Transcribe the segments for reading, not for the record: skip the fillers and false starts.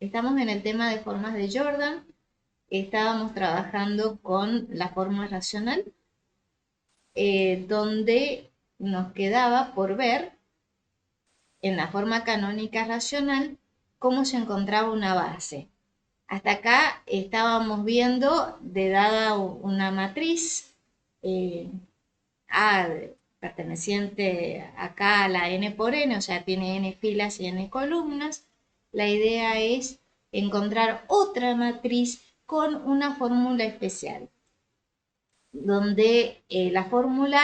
Estamos en el tema de formas de Jordan. Estábamos trabajando con la forma racional, donde nos quedaba por ver en la forma canónica racional cómo se encontraba una base. Hasta acá estábamos viendo de dada una matriz eh, A perteneciente acá a la n por n, o sea, tiene n filas y n columnas. La idea es encontrar otra matriz con una fórmula especial, donde la fórmula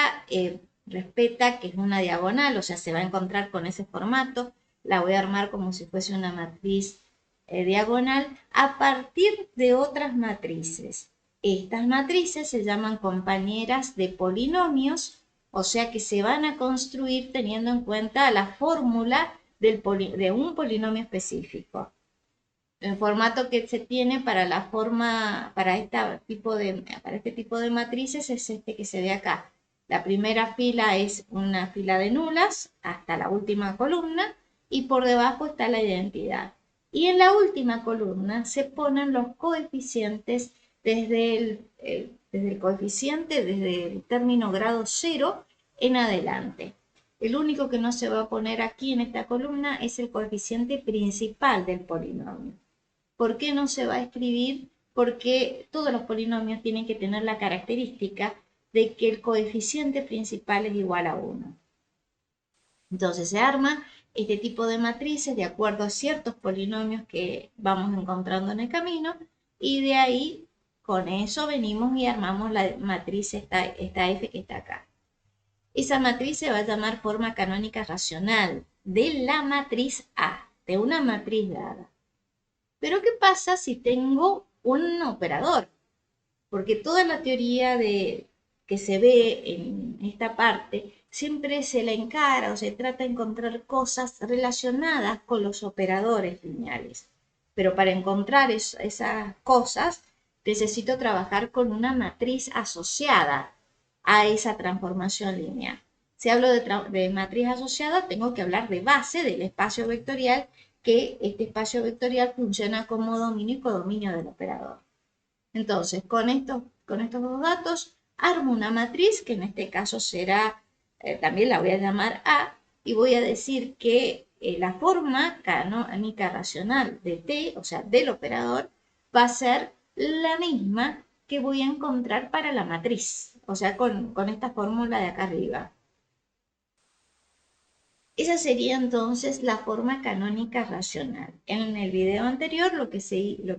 respeta que es una diagonal, o sea, se va a encontrar con ese formato. La voy a armar como si fuese una matriz diagonal a partir de otras matrices. Estas matrices se llaman compañeras de polinomios, o sea que se van a construir teniendo en cuenta la fórmula de un polinomio específico. El formato que se tiene para la forma, para este tipo de matrices es este que se ve acá. La primera fila es una fila de nulas hasta la última columna y por debajo está la identidad. Y en la última columna se ponen los coeficientes desde el término grado 0 en adelante. El único que no se va a poner aquí en esta columna es el coeficiente principal del polinomio. ¿Por qué no se va a escribir? Porque todos los polinomios tienen que tener la característica de que el coeficiente principal es igual a 1. Entonces se arma este tipo de matrices de acuerdo a ciertos polinomios que vamos encontrando en el camino y de ahí con eso venimos y armamos la matriz esta F que está acá. Esa matriz se va a llamar forma canónica racional de la matriz A, de una matriz dada. Pero ¿qué pasa si tengo un operador? Porque toda la teoría que se ve en esta parte siempre se la encara o se trata de encontrar cosas relacionadas con los operadores lineales. Pero para encontrar esas cosas necesito trabajar con una matriz asociada a esa transformación lineal. Si hablo de matriz asociada, tengo que hablar de base del espacio vectorial, que este espacio vectorial funciona como dominio y codominio del operador. Entonces, con estos dos datos, armo una matriz, que en este caso será, también la voy a llamar A, y voy a decir que la forma canónica racional de T, o sea, del operador, va a ser la misma que voy a encontrar para la matriz, o sea, con esta fórmula de acá arriba. Esa sería entonces la forma canónica racional. En el video anterior lo que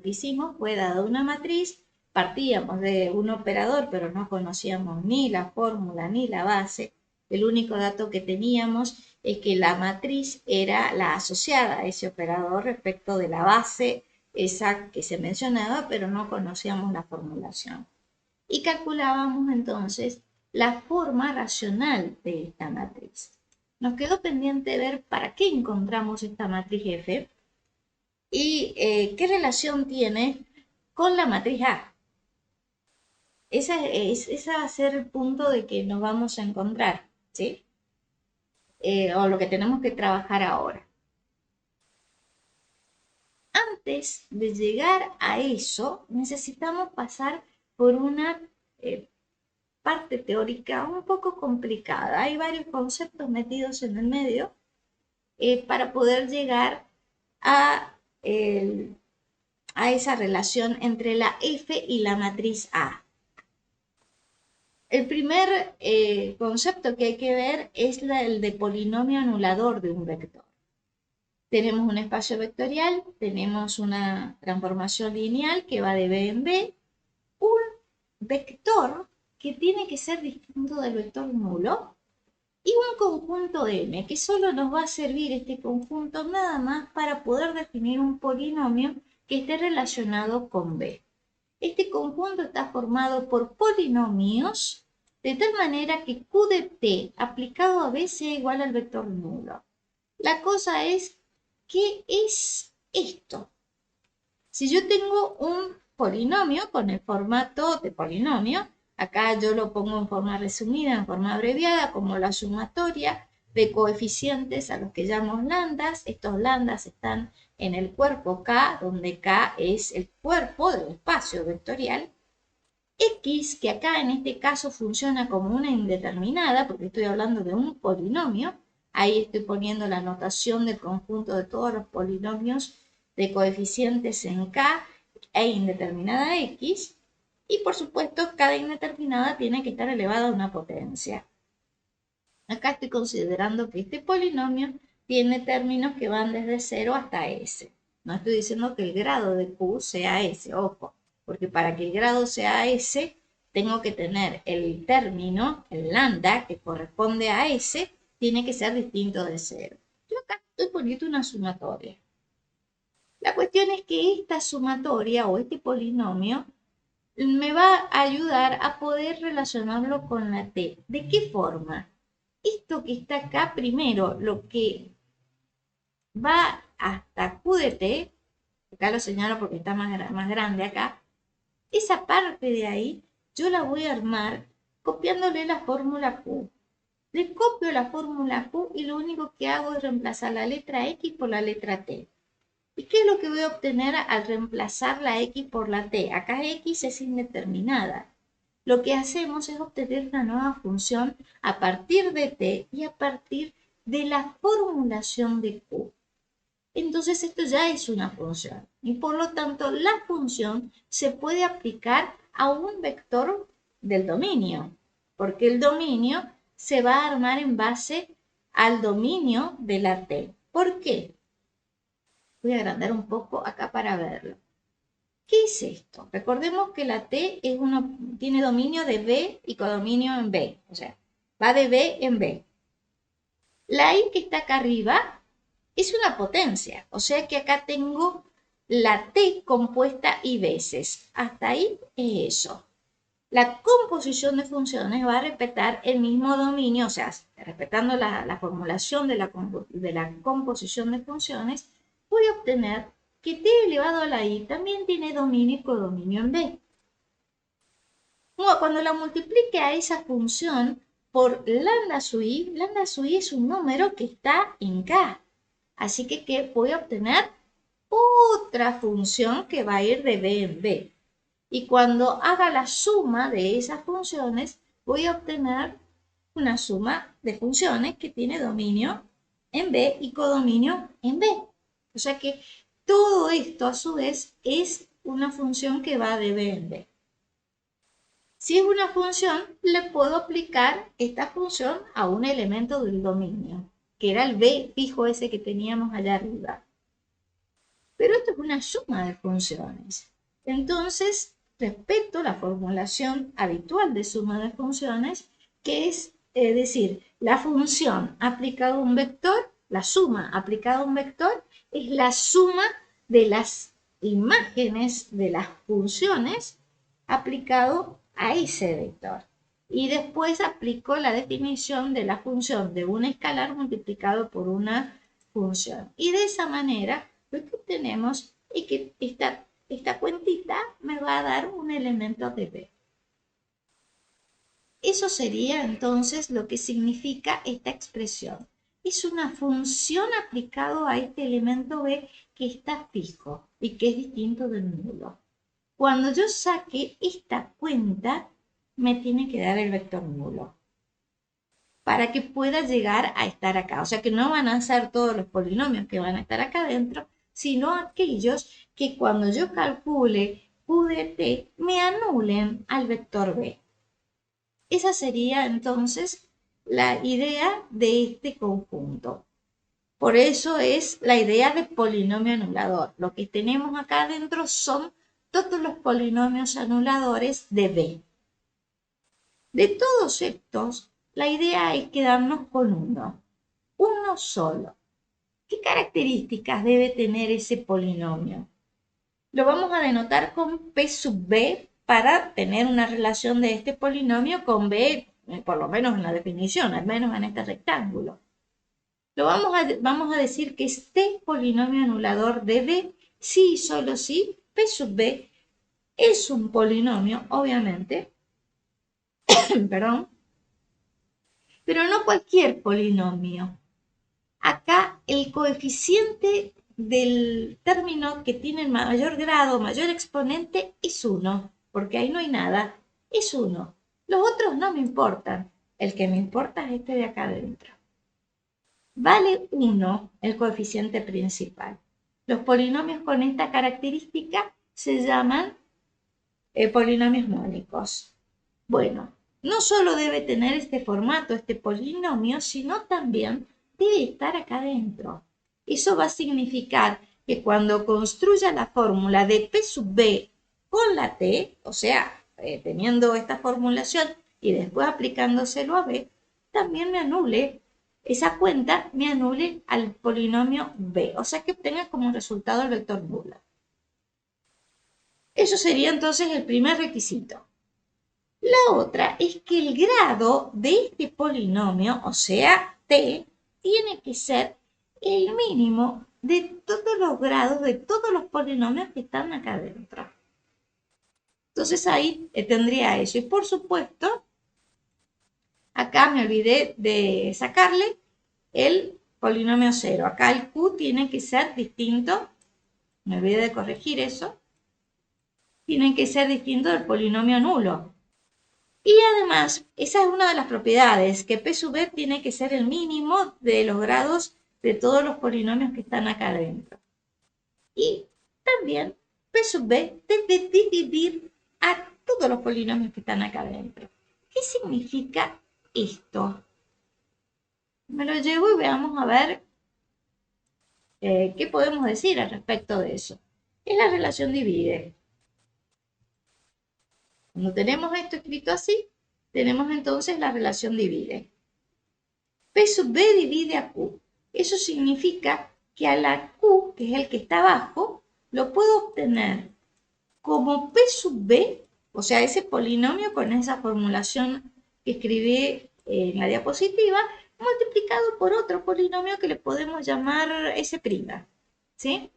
hicimos fue, dada una matriz, partíamos de un operador, pero no conocíamos ni la fórmula ni la base. El único dato que teníamos es que la matriz era la asociada a ese operador respecto de la base esa que se mencionaba, pero no conocíamos la formulación. Y calculábamos entonces la forma racional de esta matriz. Nos quedó pendiente ver para qué encontramos esta matriz F y qué relación tiene con la matriz A. Ese va a ser el punto de que nos vamos a encontrar, ¿sí? O lo que tenemos que trabajar ahora. Antes de llegar a eso, necesitamos pasar por una parte teórica un poco complicada. Hay varios conceptos metidos en el medio para poder llegar a, a esa relación entre la F y la matriz A. El primer concepto que hay que ver es el de polinomio anulador de un vector. Tenemos un espacio vectorial, tenemos una transformación lineal que va de B en B, un vector que tiene que ser distinto del vector nulo y un conjunto M, que solo nos va a servir este conjunto nada más para poder definir un polinomio que esté relacionado con B. Este conjunto está formado por polinomios de tal manera que Q de T aplicado a B sea igual al vector nulo. La cosa es, ¿qué es esto? Si yo tengo un polinomio con el formato de polinomio, acá yo lo pongo en forma resumida, en forma abreviada, como la sumatoria, de coeficientes a los que llamamos lambdas. Estos lambdas están en el cuerpo K, donde K es el cuerpo del espacio vectorial. X, que acá en este caso funciona como una indeterminada, porque estoy hablando de un polinomio. Ahí estoy poniendo la notación del conjunto de todos los polinomios de coeficientes en K e indeterminada X. Y por supuesto, cada indeterminada tiene que estar elevada a una potencia. Acá estoy considerando que este polinomio tiene términos que van desde 0 hasta S. No estoy diciendo que el grado de Q sea S, ojo, porque para que el grado sea S, tengo que tener el término, el lambda, que corresponde a S, tiene que ser distinto de 0. Yo acá estoy poniendo una sumatoria. La cuestión es que esta sumatoria o este polinomio me va a ayudar a poder relacionarlo con la T. ¿De qué forma? Esto que está acá primero, lo que va hasta Q de T, acá lo señalo porque está más grande acá, esa parte de ahí yo la voy a armar copiándole la fórmula Q. Le copio la fórmula Q y lo único que hago es reemplazar la letra X por la letra T. ¿Y qué es lo que voy a obtener al reemplazar la X por la T? Acá X es indeterminada. Lo que hacemos es obtener una nueva función a partir de T y a partir de la formulación de Q. Entonces esto ya es una función y por lo tanto la función se puede aplicar a un vector del dominio, porque el dominio se va a armar en base al dominio de la T. ¿Por qué? Voy a agrandar un poco acá para verlo. ¿Qué es esto? Recordemos que la T tiene dominio de B y codominio en B, o sea, va de B en B. La I que está acá arriba es una potencia, o sea que acá tengo la T compuesta I veces. Hasta ahí es eso. La composición de funciones va a respetar el mismo dominio, o sea, respetando la formulación de la composición de funciones, voy a obtener que T elevado a la I también tiene dominio y codominio en B. Cuando la multiplique a esa función por lambda sub I es un número que está en K. Así que voy a obtener otra función que va a ir de B en B. Y cuando haga la suma de esas funciones, voy a obtener una suma de funciones que tiene dominio en B y codominio en B. O sea que todo esto a su vez es una función que va de B en B. Si es una función, le puedo aplicar esta función a un elemento del dominio, que era el B fijo ese que teníamos allá arriba. Pero esto es una suma de funciones. Entonces, respeto la formulación habitual de suma de funciones, que es decir, la función aplicada a un vector, la suma aplicada a un vector, es la suma de las imágenes de las funciones aplicado a ese vector. Y después aplico la definición de la función de un escalar multiplicado por una función. Y de esa manera lo que obtenemos es que esta cuentita me va a dar un elemento de B. Eso sería entonces lo que significa esta expresión. Es una función aplicado a este elemento B que está fijo y que es distinto del nulo. Cuando yo saque esta cuenta, me tiene que dar el vector nulo para que pueda llegar a estar acá. O sea que no van a ser todos los polinomios que van a estar acá adentro, sino aquellos que cuando yo calcule Q de T me anulen al vector B. Esa sería entonces la idea de este conjunto. Por eso es la idea de polinomio anulador. Lo que tenemos acá adentro son todos los polinomios anuladores de B. De todos estos, la idea es quedarnos con uno solo. ¿Qué características debe tener ese polinomio? Lo vamos a denotar con P sub B para tener una relación de este polinomio con B, por lo menos en la definición, al menos en este rectángulo. Vamos a decir que este polinomio anulador de B, sí y solo sí, P sub B es un polinomio, obviamente, perdón, pero no cualquier polinomio. Acá el coeficiente del término que tiene mayor grado, mayor exponente, es 1, porque ahí no hay nada, es 1. Los otros no me importan, el que me importa es este de acá adentro. Vale 1 el coeficiente principal. Los polinomios con esta característica se llaman polinomios mónicos. Bueno, no solo debe tener este formato, este polinomio, sino también debe estar acá adentro. Eso va a significar que cuando construya la fórmula de P sub B con la T, o sea, teniendo esta formulación y después aplicándoselo a B, también me anule esa cuenta, me anule al polinomio B, o sea que obtenga como resultado el vector nulo. Eso sería entonces el primer requisito. La otra es que el grado de este polinomio, o sea, t, tiene que ser el mínimo de todos los grados de todos los polinomios que están acá adentro. Entonces ahí tendría eso. Y por supuesto, acá me olvidé de sacarle el polinomio 0. Acá el q tiene que ser distinto. Me olvidé de corregir eso. Tiene que ser distinto del polinomio nulo. Y además, esa es una de las propiedades, que P sub B tiene que ser el mínimo de los grados de todos los polinomios que están acá adentro. Y también P sub B debe dividir a todos los polinomios que están acá adentro. ¿Qué significa esto? Me lo llevo y veamos a ver qué podemos decir al respecto de eso. Es la relación divide. Cuando tenemos esto escrito así, tenemos entonces la relación divide. P sub B divide a Q. Eso significa que a la Q, que es el que está abajo, lo puedo obtener como P sub B, o sea, ese polinomio con esa formulación que escribí en la diapositiva, multiplicado por otro polinomio que le podemos llamar S', ¿sí?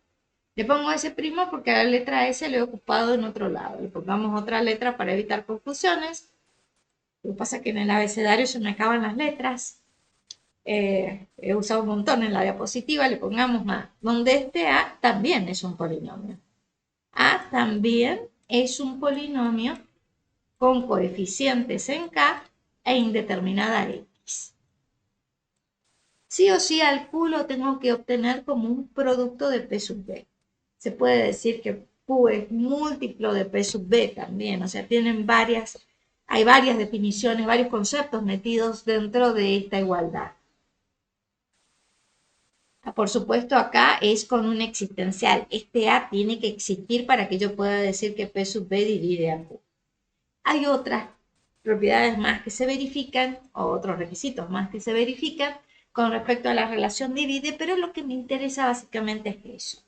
Le pongo S' porque a la letra S lo he ocupado en otro lado. Le pongamos otra letra para evitar confusiones. Lo que pasa es que en el abecedario se me acaban las letras. He usado un montón en la diapositiva, le pongamos A, donde este A también es un polinomio. A también es un polinomio con coeficientes en K e indeterminada X. Sí o sí al Q lo tengo que obtener como un producto de P sub B. Se puede decir que Q es múltiplo de P sub B también, o sea, hay varias definiciones, varios conceptos metidos dentro de esta igualdad. Por supuesto, acá es con un existencial. Este A tiene que existir para que yo pueda decir que P sub B divide a Q. Hay otras propiedades más que se verifican, o otros requisitos más que se verifican con respecto a la relación divide, pero lo que me interesa básicamente es eso.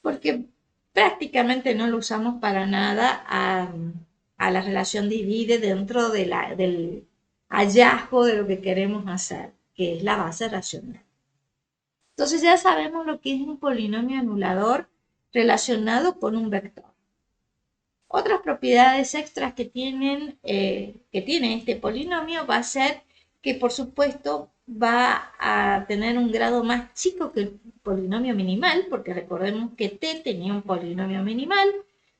Porque prácticamente no lo usamos para nada a la relación divide dentro del hallazgo de lo que queremos hacer, que es la base racional. Entonces ya sabemos lo que es un polinomio anulador relacionado con un vector. Otras propiedades extras que tiene este polinomio va a ser que, por supuesto, va a tener un grado más chico que el polinomio minimal, porque recordemos que t tenía un polinomio minimal.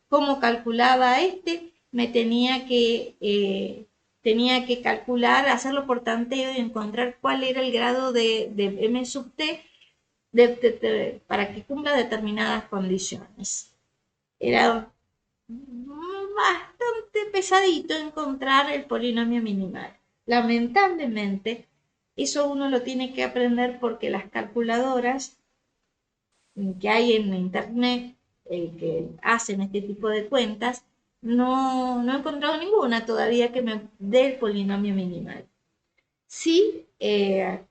¿Cómo calculaba este? Me tenía que calcular, hacerlo por tanteo y encontrar cuál era el grado de m sub t para que cumpla determinadas condiciones. Era bastante pesadito encontrar el polinomio minimal. Lamentablemente, eso uno lo tiene que aprender porque las calculadoras que hay en internet que hacen este tipo de cuentas, no he encontrado ninguna todavía que me dé el polinomio minimal. Sí,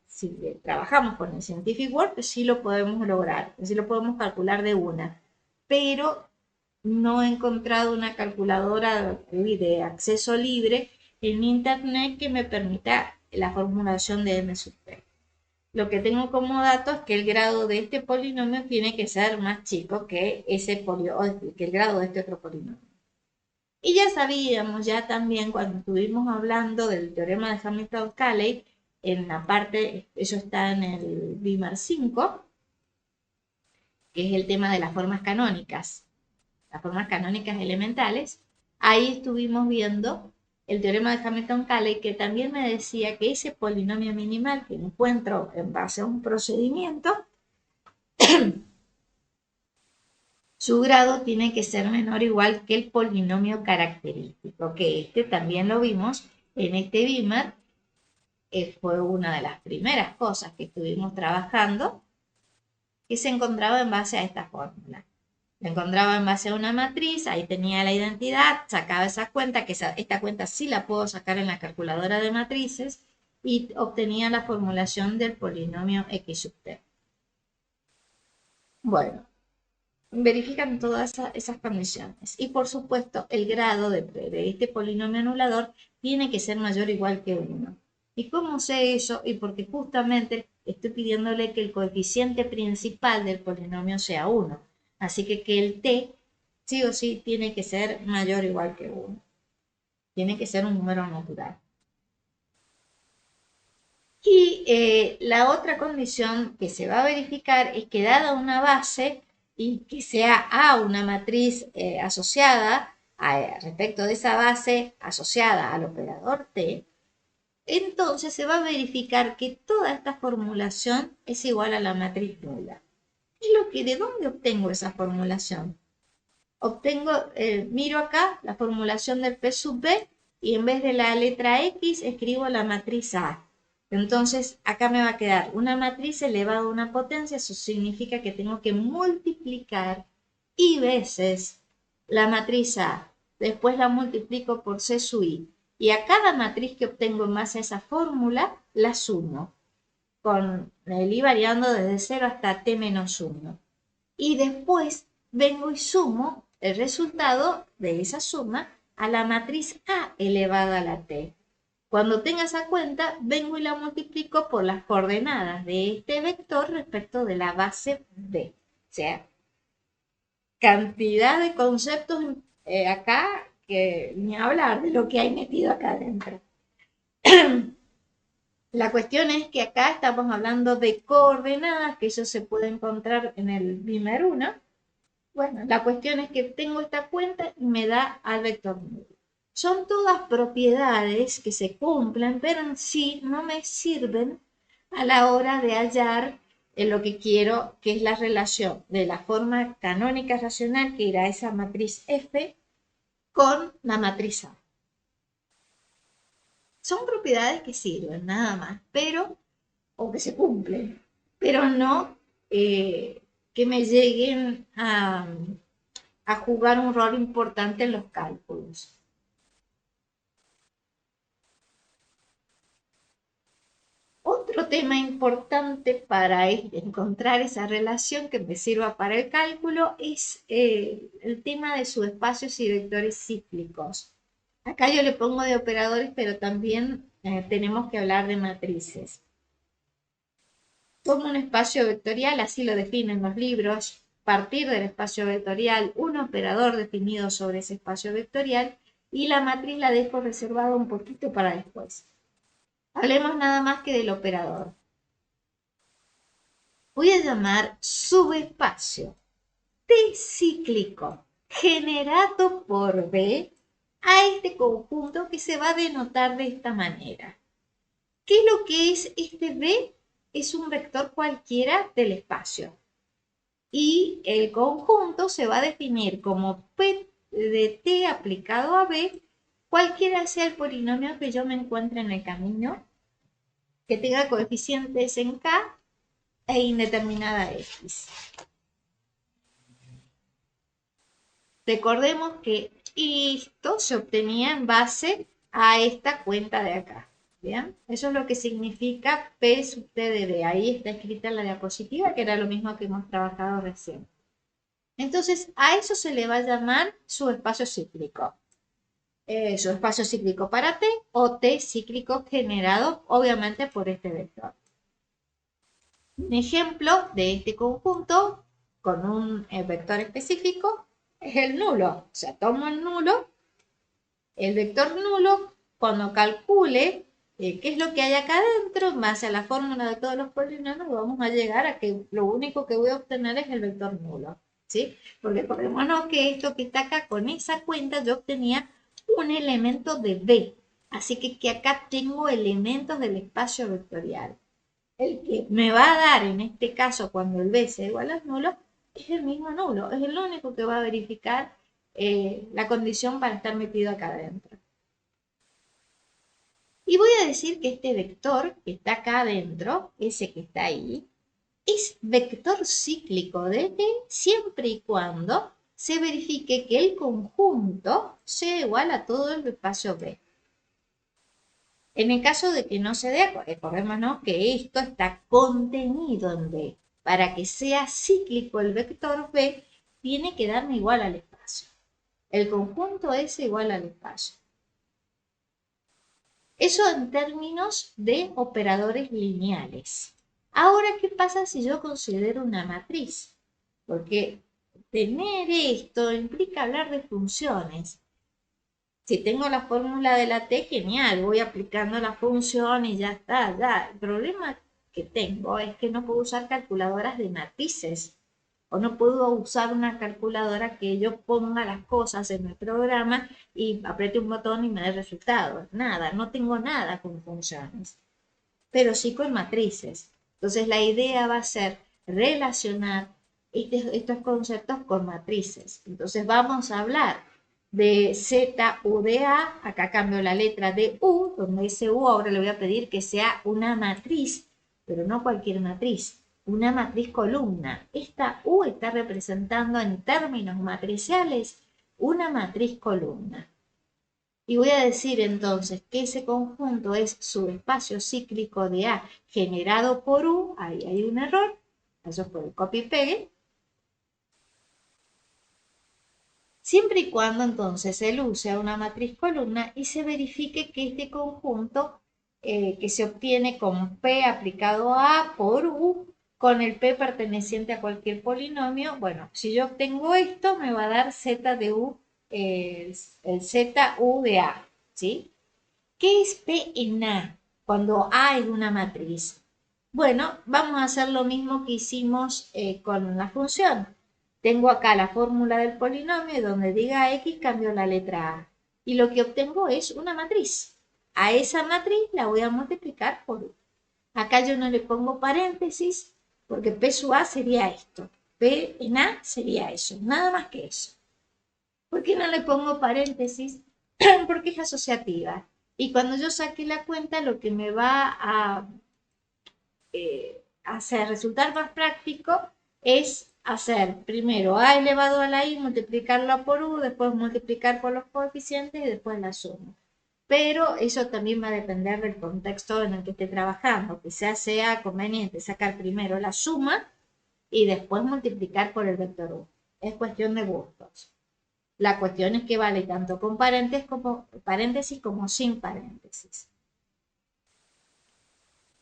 si trabajamos con el Scientific Word, pues sí lo podemos lograr, sí lo podemos calcular de una, pero no he encontrado una calculadora de acceso libre en internet que me permita la formulación de m sub t. Lo que tengo como dato es que el grado de este polinomio tiene que ser más chico que el grado de este otro polinomio. Y ya sabíamos, ya también cuando estuvimos hablando del teorema de Hamilton-Calley, en la parte, eso está en el BIMAR 5, que es el tema de las formas canónicas elementales, ahí estuvimos viendo el teorema de Hamilton-Calley, que también me decía que ese polinomio minimal que encuentro en base a un procedimiento, su grado tiene que ser menor o igual que el polinomio característico, que este también lo vimos en este BIMAR, fue una de las primeras cosas que estuvimos trabajando, que se encontraba en base a esta fórmula. Se encontraba en base a una matriz, ahí tenía la identidad, sacaba esa cuenta, que esta cuenta sí la puedo sacar en la calculadora de matrices, y obtenía la formulación del polinomio x sub t. Bueno, verifican todas esas condiciones. Y por supuesto, el grado de este polinomio anulador tiene que ser mayor o igual que 1. ¿Y cómo sé eso? Y porque justamente estoy pidiéndole que el coeficiente principal del polinomio sea 1. Así que el t sí o sí tiene que ser mayor o igual que 1. Tiene que ser un número natural. Y la otra condición que se va a verificar es que dada una base y que sea A una matriz asociada respecto de esa base asociada al operador T, entonces se va a verificar que toda esta formulación es igual a la matriz nula. ¿De dónde obtengo esa formulación? Miro acá la formulación del P sub B y en vez de la letra X escribo la matriz A. Entonces acá me va a quedar una matriz elevada a una potencia, eso significa que tengo que multiplicar I veces la matriz A. Después la multiplico por C sub I. Y a cada matriz que obtengo en base a esa fórmula, la sumo, con el I variando desde 0 hasta T menos 1. Y después vengo y sumo el resultado de esa suma a la matriz A elevada a la T. Cuando tenga esa cuenta, vengo y la multiplico por las coordenadas de este vector respecto de la base B. O sea, cantidad de conceptos acá que ni hablar de lo que hay metido acá adentro. La cuestión es que acá estamos hablando de coordenadas, que eso se puede encontrar en el BIMER 1. Bueno, la cuestión es que tengo esta cuenta y me da al vector nulo. Son todas propiedades que se cumplen, pero en sí no me sirven a la hora de hallar lo que quiero, que es la relación de la forma canónica racional, que irá esa matriz F, con la matriz A. Son propiedades que sirven, nada más, pero, o que se cumplen, pero no que me lleguen a jugar un rol importante en los cálculos. Otro tema importante para encontrar esa relación que me sirva para el cálculo es el tema de subespacios y vectores cíclicos. Acá yo le pongo de operadores, pero también tenemos que hablar de matrices. Tomo un espacio vectorial, así lo definen los libros, partir del espacio vectorial, un operador definido sobre ese espacio vectorial, y la matriz la dejo reservada un poquito para después. Hablemos nada más que del operador. Voy a llamar subespacio T cíclico generado por B a este conjunto que se va a denotar de esta manera. ¿Qué es lo que es este B? Es un vector cualquiera del espacio. Y el conjunto se va a definir como P de T aplicado a B, cualquiera sea el polinomio que yo me encuentre en el camino, que tenga coeficientes en K e indeterminada X. Recordemos que esto se obtenía en base a esta cuenta de acá. ¿Bien? Eso es lo que significa P sub T de B. Ahí está escrita en la diapositiva, que era lo mismo que hemos trabajado recién. Entonces, a eso se le va a llamar subespacio cíclico. Subespacio cíclico para T o T cíclico generado, obviamente, por este vector. Un ejemplo de este conjunto con un vector específico es el nulo. O sea, tomo el nulo El vector nulo, cuando calcule qué es lo que hay acá adentro, en base a la fórmula de todos los polinomios, vamos a llegar a que lo único que voy a obtener es el vector nulo, ¿sí? Porque acordémonos que esto que está acá, con esa cuenta, yo obtenía un elemento de B. Así que acá tengo elementos del espacio vectorial. El que me va a dar, en este caso, cuando el B sea igual a nulo, es el mismo nulo. Es el único que va a verificar la condición para estar metido acá adentro. Y voy a decir que este vector que está acá adentro, ese que está ahí, es vector cíclico de D siempre y cuando se verifique que el conjunto sea igual a todo el espacio B. En el caso de que no se dé, recordémonos que esto está contenido en B. Para que sea cíclico el vector B, tiene que darme igual al espacio. El conjunto es igual al espacio. Eso en términos de operadores lineales. Ahora, ¿qué pasa si yo considero una matriz? Porque tener esto implica hablar de funciones. Si tengo la fórmula de la T, genial, voy aplicando la función y ya está, ya. El problema que tengo es que no puedo usar calculadoras de matrices o no puedo usar una calculadora que yo ponga las cosas en el programa y apriete un botón y me dé resultados. Nada, no tengo nada con funciones, pero sí con matrices. Entonces la idea va a ser relacionar estos conceptos con matrices. Entonces vamos a hablar de Z, U de A, acá cambio la letra de U, donde ese U ahora le voy a pedir que sea una matriz, pero no cualquier matriz, una matriz columna. Esta U está representando en términos matriciales una matriz columna. Y voy a decir entonces que ese conjunto es subespacio cíclico de A generado por U, ahí hay un error, eso fue el copy y pegue. Siempre y cuando entonces el U sea una matriz columna y se verifique que este conjunto que se obtiene con P aplicado a A por U, con el P perteneciente a cualquier polinomio, bueno, si yo obtengo esto me va a dar Z de U, el ZU de A, ¿sí? ¿Qué es P en A cuando A es una matriz? Bueno, vamos a hacer lo mismo que hicimos con la función. Tengo acá la fórmula del polinomio y donde diga X cambio la letra A. Y lo que obtengo es una matriz. A esa matriz la voy a multiplicar por U. Acá yo no le pongo paréntesis porque P sub A sería esto. P en A sería eso, nada más que eso. ¿Por qué no le pongo paréntesis? Porque es asociativa. Y cuando yo saque la cuenta, lo que me va a hacer resultar más práctico es hacer primero a elevado a la i, multiplicarla por u, después multiplicar por los coeficientes y después la suma. Pero eso también va a depender del contexto en el que esté trabajando. Quizás sea conveniente sacar primero la suma y después multiplicar por el vector u. Es cuestión de gustos. La cuestión es que vale tanto con paréntesis como sin paréntesis.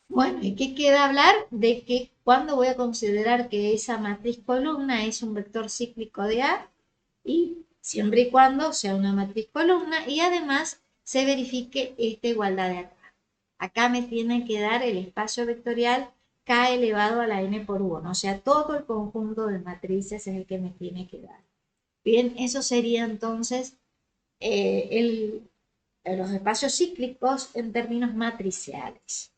Bueno, ¿y qué queda hablar? De que cuando voy a considerar que esa matriz columna es un vector cíclico de A y siempre y cuando sea una matriz columna y además se verifique esta igualdad de acá. Acá me tiene que dar el espacio vectorial K elevado a la n por 1, o sea, todo el conjunto de matrices es el que me tiene que dar. Bien, eso sería entonces los espacios cíclicos en términos matriciales.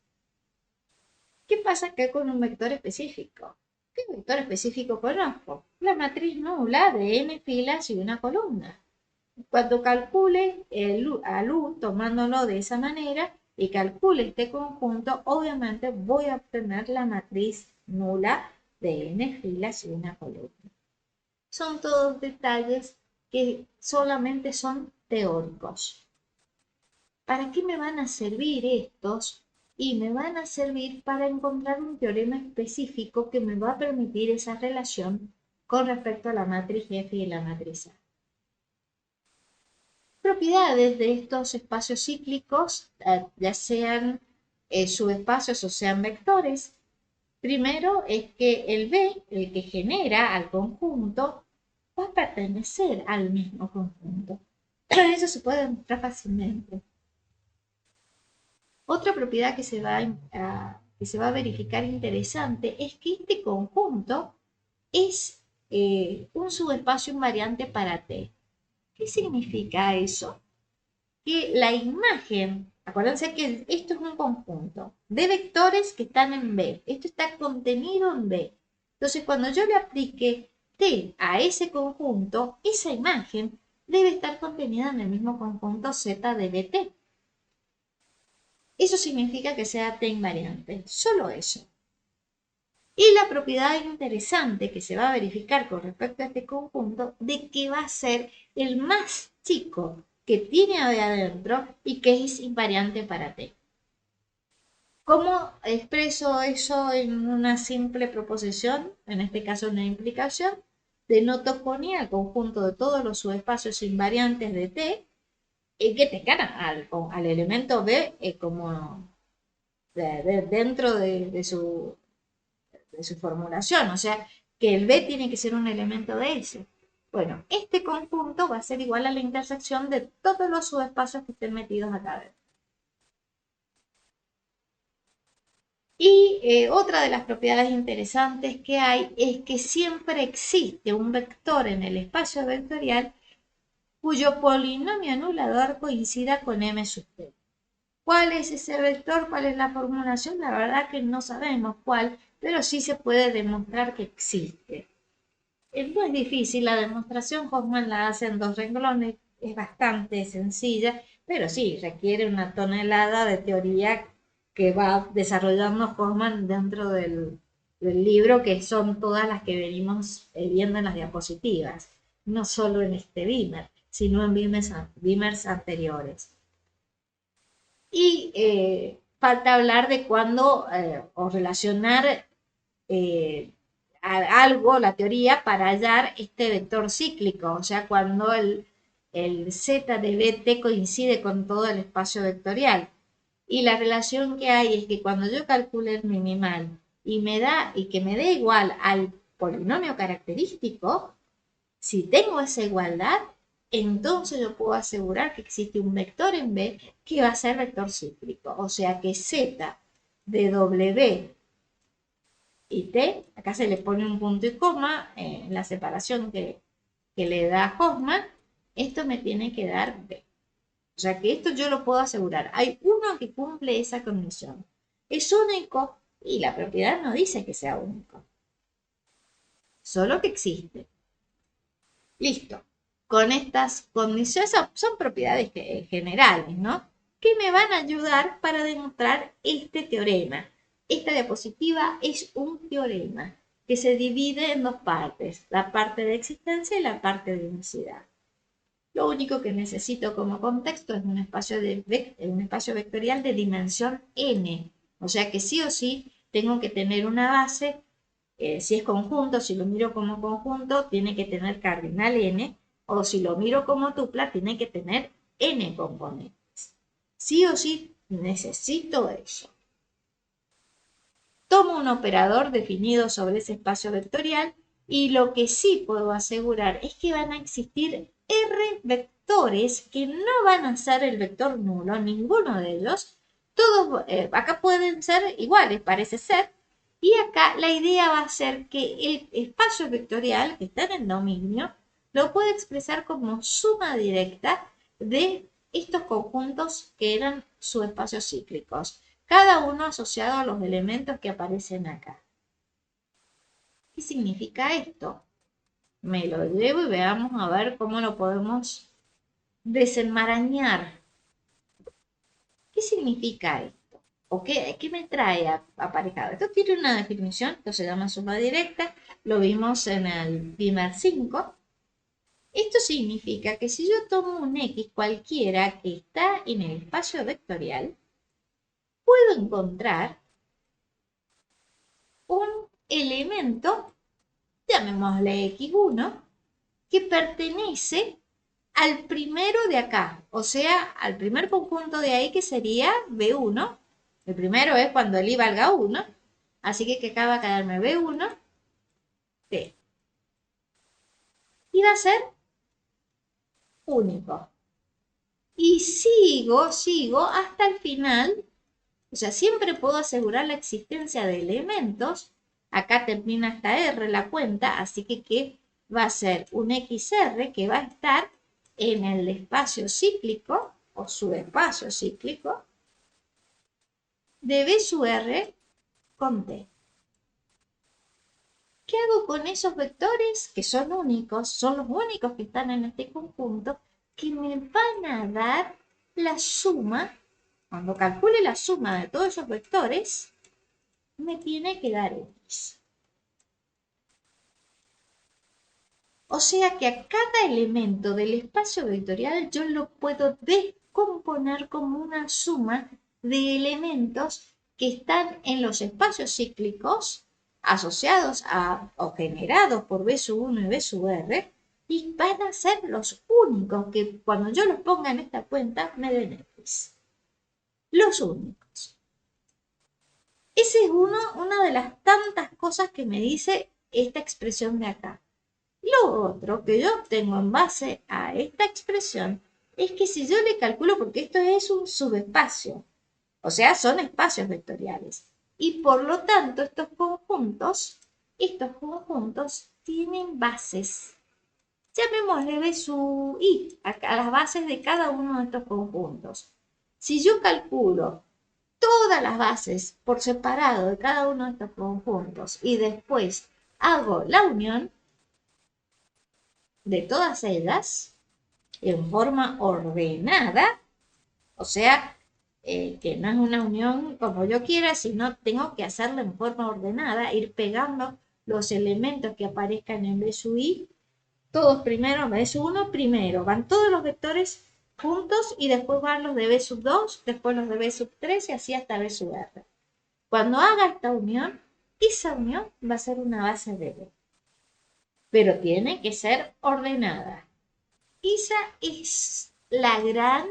¿Qué pasa acá con un vector específico? ¿Qué vector específico conozco? La matriz nula de n filas y una columna. Cuando calcule al U tomándolo de esa manera y calcule este conjunto, obviamente voy a obtener la matriz nula de n filas y una columna. Son todos detalles que solamente son teóricos. ¿Para qué me van a servir estos? Y me van a servir para encontrar un teorema específico que me va a permitir esa relación con respecto a la matriz F y la matriz A. Propiedades de estos espacios cíclicos, ya sean subespacios o sean vectores. Primero es que el B, el que genera al conjunto, va a pertenecer al mismo conjunto. Eso se puede demostrar fácilmente. Otra propiedad que se va a verificar interesante es que este conjunto es un subespacio invariante para T. ¿Qué significa eso? Que la imagen, acuérdense que esto es un conjunto de vectores que están en B. Esto está contenido en B. Entonces, cuando yo le aplique T a ese conjunto, esa imagen debe estar contenida en el mismo conjunto Z de BT. Eso significa que sea T invariante. Solo eso. Y la propiedad interesante que se va a verificar con respecto a este conjunto de que va a ser el más chico que tiene ahí adentro y que es invariante para T. ¿Cómo expreso eso en una simple proposición? En este caso una implicación. Denoto con I al conjunto de todos los subespacios invariantes de T que tengan al elemento B como dentro de su formulación, o sea, que el B tiene que ser un elemento de S. Bueno, este conjunto va a ser igual a la intersección de todos los subespacios que estén metidos acá adentro. Y otra de las propiedades interesantes que hay es que siempre existe un vector en el espacio vectorial cuyo polinomio anulador coincida con M sub T. ¿Cuál es ese vector? ¿Cuál es la formulación? La verdad que no sabemos cuál, pero sí se puede demostrar que existe. No es difícil, la demostración Hoffman la hace en 2 renglones, es bastante sencilla, pero sí, requiere una tonelada de teoría que va desarrollando Hoffman dentro del libro, que son todas las que venimos viendo en las diapositivas, no solo en este Beamer, sino en Beamers anteriores. Y falta hablar de cuándo o relacionar algo, la teoría, para hallar este vector cíclico, o sea, cuando el z de bt coincide con todo el espacio vectorial. Y la relación que hay es que cuando yo calcule el minimal y que me dé igual al polinomio característico, si tengo esa igualdad, entonces yo puedo asegurar que existe un vector en B que va a ser vector cíclico. O sea que z de w y t, acá se le pone un punto y coma en la separación que le da Hoffman, esto me tiene que dar B. O sea que esto yo lo puedo asegurar. Hay uno que cumple esa condición. Es único y la propiedad no dice que sea único. Solo que existe. Listo. Con estas condiciones son propiedades generales, ¿no? Que me van a ayudar para demostrar este teorema. Esta diapositiva es un teorema que se divide en dos partes, la parte de existencia y la parte de unicidad. Lo único que necesito como contexto es un espacio vectorial de dimensión n. O sea que sí o sí tengo que tener una base. Si es conjunto, si lo miro como conjunto, tiene que tener cardinal n, o si lo miro como tupla, tiene que tener n componentes. Sí o sí necesito eso. Tomo un operador definido sobre ese espacio vectorial y lo que sí puedo asegurar es que van a existir r vectores que no van a ser el vector nulo, ninguno de ellos. Todos acá pueden ser iguales, parece ser. Y acá la idea va a ser que el espacio vectorial que está en el dominio lo puedo expresar como suma directa de estos conjuntos que eran subespacios cíclicos, cada uno asociado a los elementos que aparecen acá. ¿Qué significa esto? Me lo llevo y veamos a ver cómo lo podemos desenmarañar. ¿Qué significa esto? ¿O qué me trae aparejado? Esto tiene una definición, esto se llama suma directa, lo vimos en el primer 5. Esto significa que si yo tomo un X cualquiera que está en el espacio vectorial, puedo encontrar un elemento, llamémosle X1, que pertenece al primero de acá, o sea, al primer conjunto de ahí que sería B1. El primero es cuando el I valga 1, así que acá va a quedarme B1, T. Y va a ser único. y sigo hasta el final. O sea, siempre puedo asegurar la existencia de elementos. Acá termina hasta R la cuenta, así que va a ser un XR que va a estar en el espacio cíclico o subespacio cíclico de B sub R con T. ¿Qué hago con esos vectores que son únicos? Son los únicos que están en este conjunto que me van a dar la suma. Cuando calcule la suma de todos esos vectores, me tiene que dar X. O sea que a cada elemento del espacio vectorial yo lo puedo descomponer como una suma de elementos que están en los espacios cíclicos asociados o generados por B sub 1 y B sub R, y van a ser los únicos que cuando yo los ponga en esta cuenta me den X. Los únicos. Esa es una de las tantas cosas que me dice esta expresión de acá. Lo otro que yo obtengo en base a esta expresión es que si yo le calculo, porque esto es un subespacio, o sea, son espacios vectoriales, y por lo tanto estos conjuntos tienen bases. Llamémosle B sub I a las bases de cada uno de estos conjuntos. Si yo calculo todas las bases por separado de cada uno de estos conjuntos y después hago la unión de todas ellas en forma ordenada, o sea, que no es una unión como yo quiera, sino tengo que hacerla en forma ordenada, ir pegando los elementos que aparezcan en B sub I, todos primero, B sub 1 primero, van todos los vectores juntos y después van los de B sub 2, después los de B sub 3 y así hasta B sub R. Cuando haga esta unión, esa unión va a ser una base de B, pero tiene que ser ordenada. Esa es la gran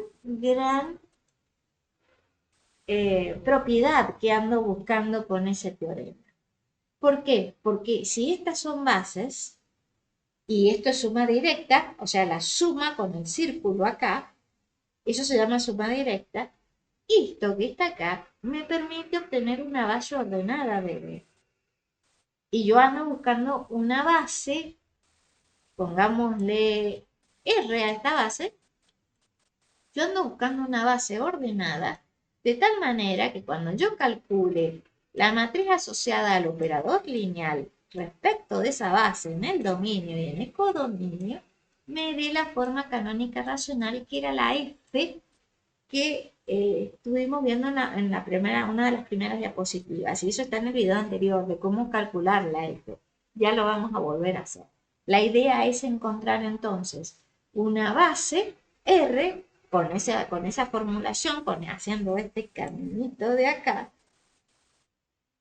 propiedad que ando buscando con ese teorema. ¿Por qué? Porque si estas son bases, y esto es suma directa, o sea, la suma con el círculo acá, eso se llama suma directa, esto que está acá me permite obtener una base ordenada de B. Y yo ando buscando una base, pongámosle R a esta base, yo ando buscando una base ordenada de tal manera que cuando yo calcule la matriz asociada al operador lineal respecto de esa base en el dominio y en el codominio, me dé la forma canónica racional que era la F que estuvimos viendo en la primera, una de las primeras diapositivas. Y eso está en el video anterior de cómo calcular la F. Ya lo vamos a volver a hacer. La idea es encontrar entonces una base R con esa formulación, haciendo este caminito de acá,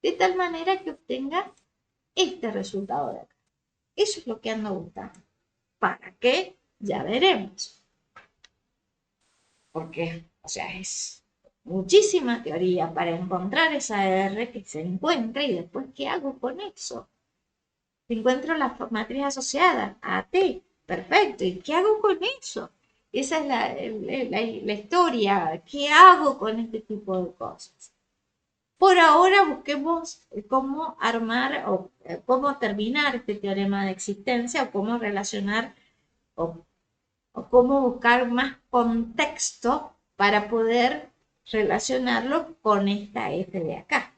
de tal manera que obtenga este resultado de acá. Eso es lo que ando buscando. ¿Para qué? Ya veremos. Porque, o sea, es muchísima teoría para encontrar esa R que se encuentra y después, ¿qué hago con eso? Encuentro la matriz asociada a T. Perfecto. ¿Y qué hago con eso? Esa es la historia. ¿Qué hago con este tipo de cosas? Por ahora busquemos cómo armar o cómo terminar este teorema de existencia o cómo relacionar o, o cómo buscar más contexto para poder relacionarlo con esta F de acá.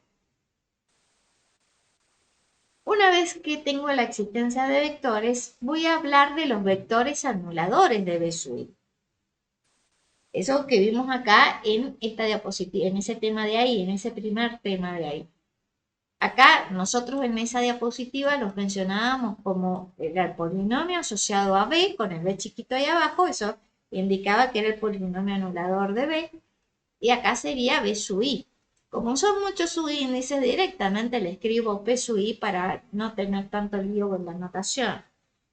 Una vez que tengo la existencia de vectores, voy a hablar de los vectores anuladores de B sub I. Eso que vimos acá en esta diapositiva, en ese tema de ahí, en ese primer tema de ahí. Acá nosotros en esa diapositiva los mencionábamos como el polinomio asociado a B, con el B chiquito ahí abajo, eso indicaba que era el polinomio anulador de B, y acá sería B sub I. Como son muchos subíndices, directamente le escribo P sub I para no tener tanto lío con la notación.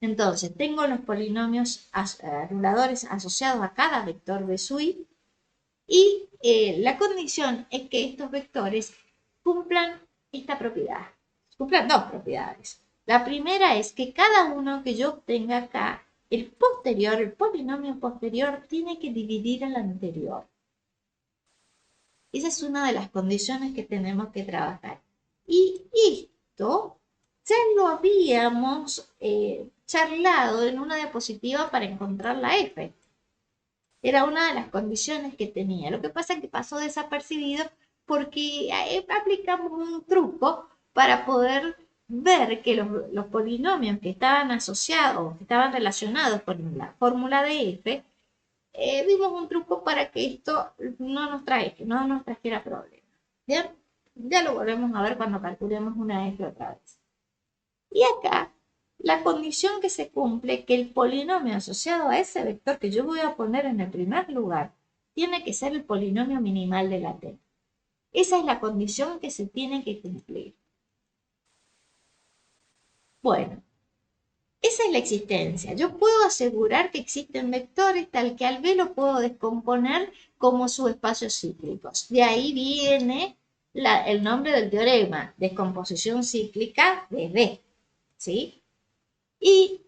Entonces, tengo los polinomios anuladores asociados a cada vector B sub I, y la condición es que estos vectores cumplan esta propiedad. Cumplan dos propiedades. La primera es que cada uno que yo obtenga acá el polinomio posterior, tiene que dividir al anterior. Esa es una de las condiciones que tenemos que trabajar. Y esto ya lo habíamos charlado en una diapositiva para encontrar la f. Era una de las condiciones que tenía. Lo que pasa es que pasó desapercibido porque aplicamos un truco para poder ver que los polinomios que estaban asociados, que estaban relacionados con la fórmula de f, vimos un truco para que esto no nos trajera problemas. ¿Bien? Ya lo volvemos a ver cuando calculemos una f otra vez. Y acá, la condición que se cumple es que el polinomio asociado a ese vector que yo voy a poner en el primer lugar tiene que ser el polinomio minimal de la t. Esa es la condición que se tiene que cumplir. Bueno, esa es la existencia. Yo puedo asegurar que existen vectores tal que al B lo puedo descomponer como subespacios cíclicos. De ahí viene el nombre del teorema, descomposición cíclica de B. ¿Sí? Y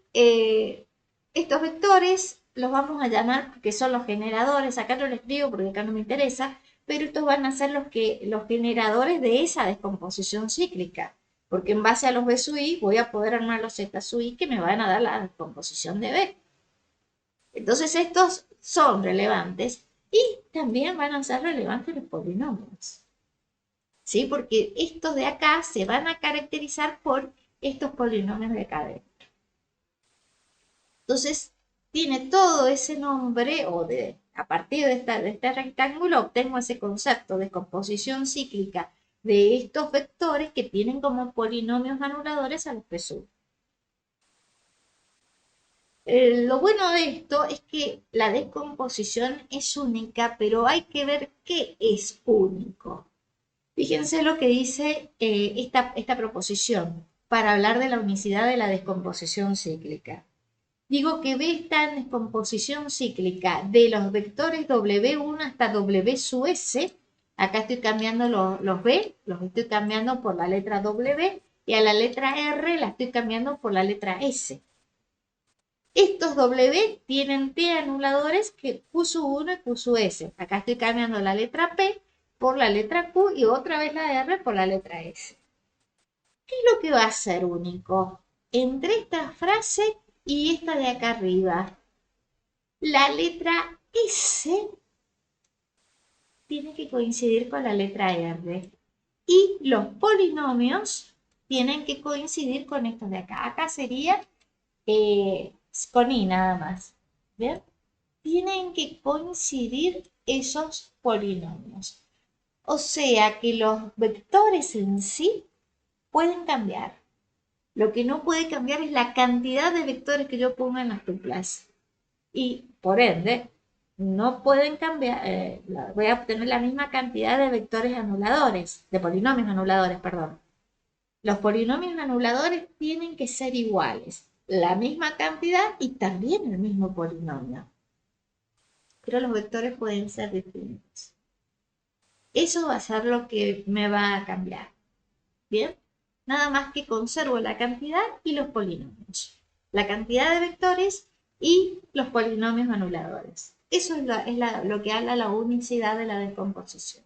estos vectores los vamos a llamar, que son los generadores, acá no lo escribo porque acá no me interesa, pero estos van a ser los generadores de esa descomposición cíclica, porque en base a los B sub i voy a poder armar los Z sub i que me van a dar la descomposición de B. Entonces estos son relevantes y también van a ser relevantes los polinomios. ¿Sí? Porque estos de acá se van a caracterizar por estos polinomios de acá adentro. Entonces, tiene todo ese nombre, a partir de este rectángulo obtengo ese concepto de composición cíclica de estos vectores que tienen como polinomios anuladores a los P sub. Lo bueno de esto es que la descomposición es única, pero hay que ver qué es único. Fíjense lo que dice esta proposición para hablar de la unicidad de la descomposición cíclica. Digo que B está en descomposición cíclica de los vectores W1 hasta W sub S. Acá estoy cambiando los B, los estoy cambiando por la letra W, y a la letra R la estoy cambiando por la letra S. Estos W tienen T anuladores que Q sub 1 y Q sub S. Acá estoy cambiando la letra P por la letra Q y otra vez la R por la letra S. ¿Qué es lo que va a ser único entre esta frase y esta de acá arriba? La letra S tiene que coincidir con la letra R. Y los polinomios tienen que coincidir con estos de acá. Acá sería con I nada más. ¿Bien? Tienen que coincidir esos polinomios. O sea que los vectores en sí pueden cambiar. Lo que no puede cambiar es la cantidad de vectores que yo ponga en las tuplas. Y por ende, no pueden cambiar, voy a obtener la misma cantidad de vectores anuladores, de polinomios anuladores, perdón. Los polinomios anuladores tienen que ser iguales, la misma cantidad y también el mismo polinomio. Pero los vectores pueden ser distintos. Eso va a ser lo que me va a cambiar. ¿Bien? Nada más que conservo la cantidad y los polinomios. La cantidad de vectores y los polinomios anuladores. Eso es lo que habla la unicidad de la descomposición.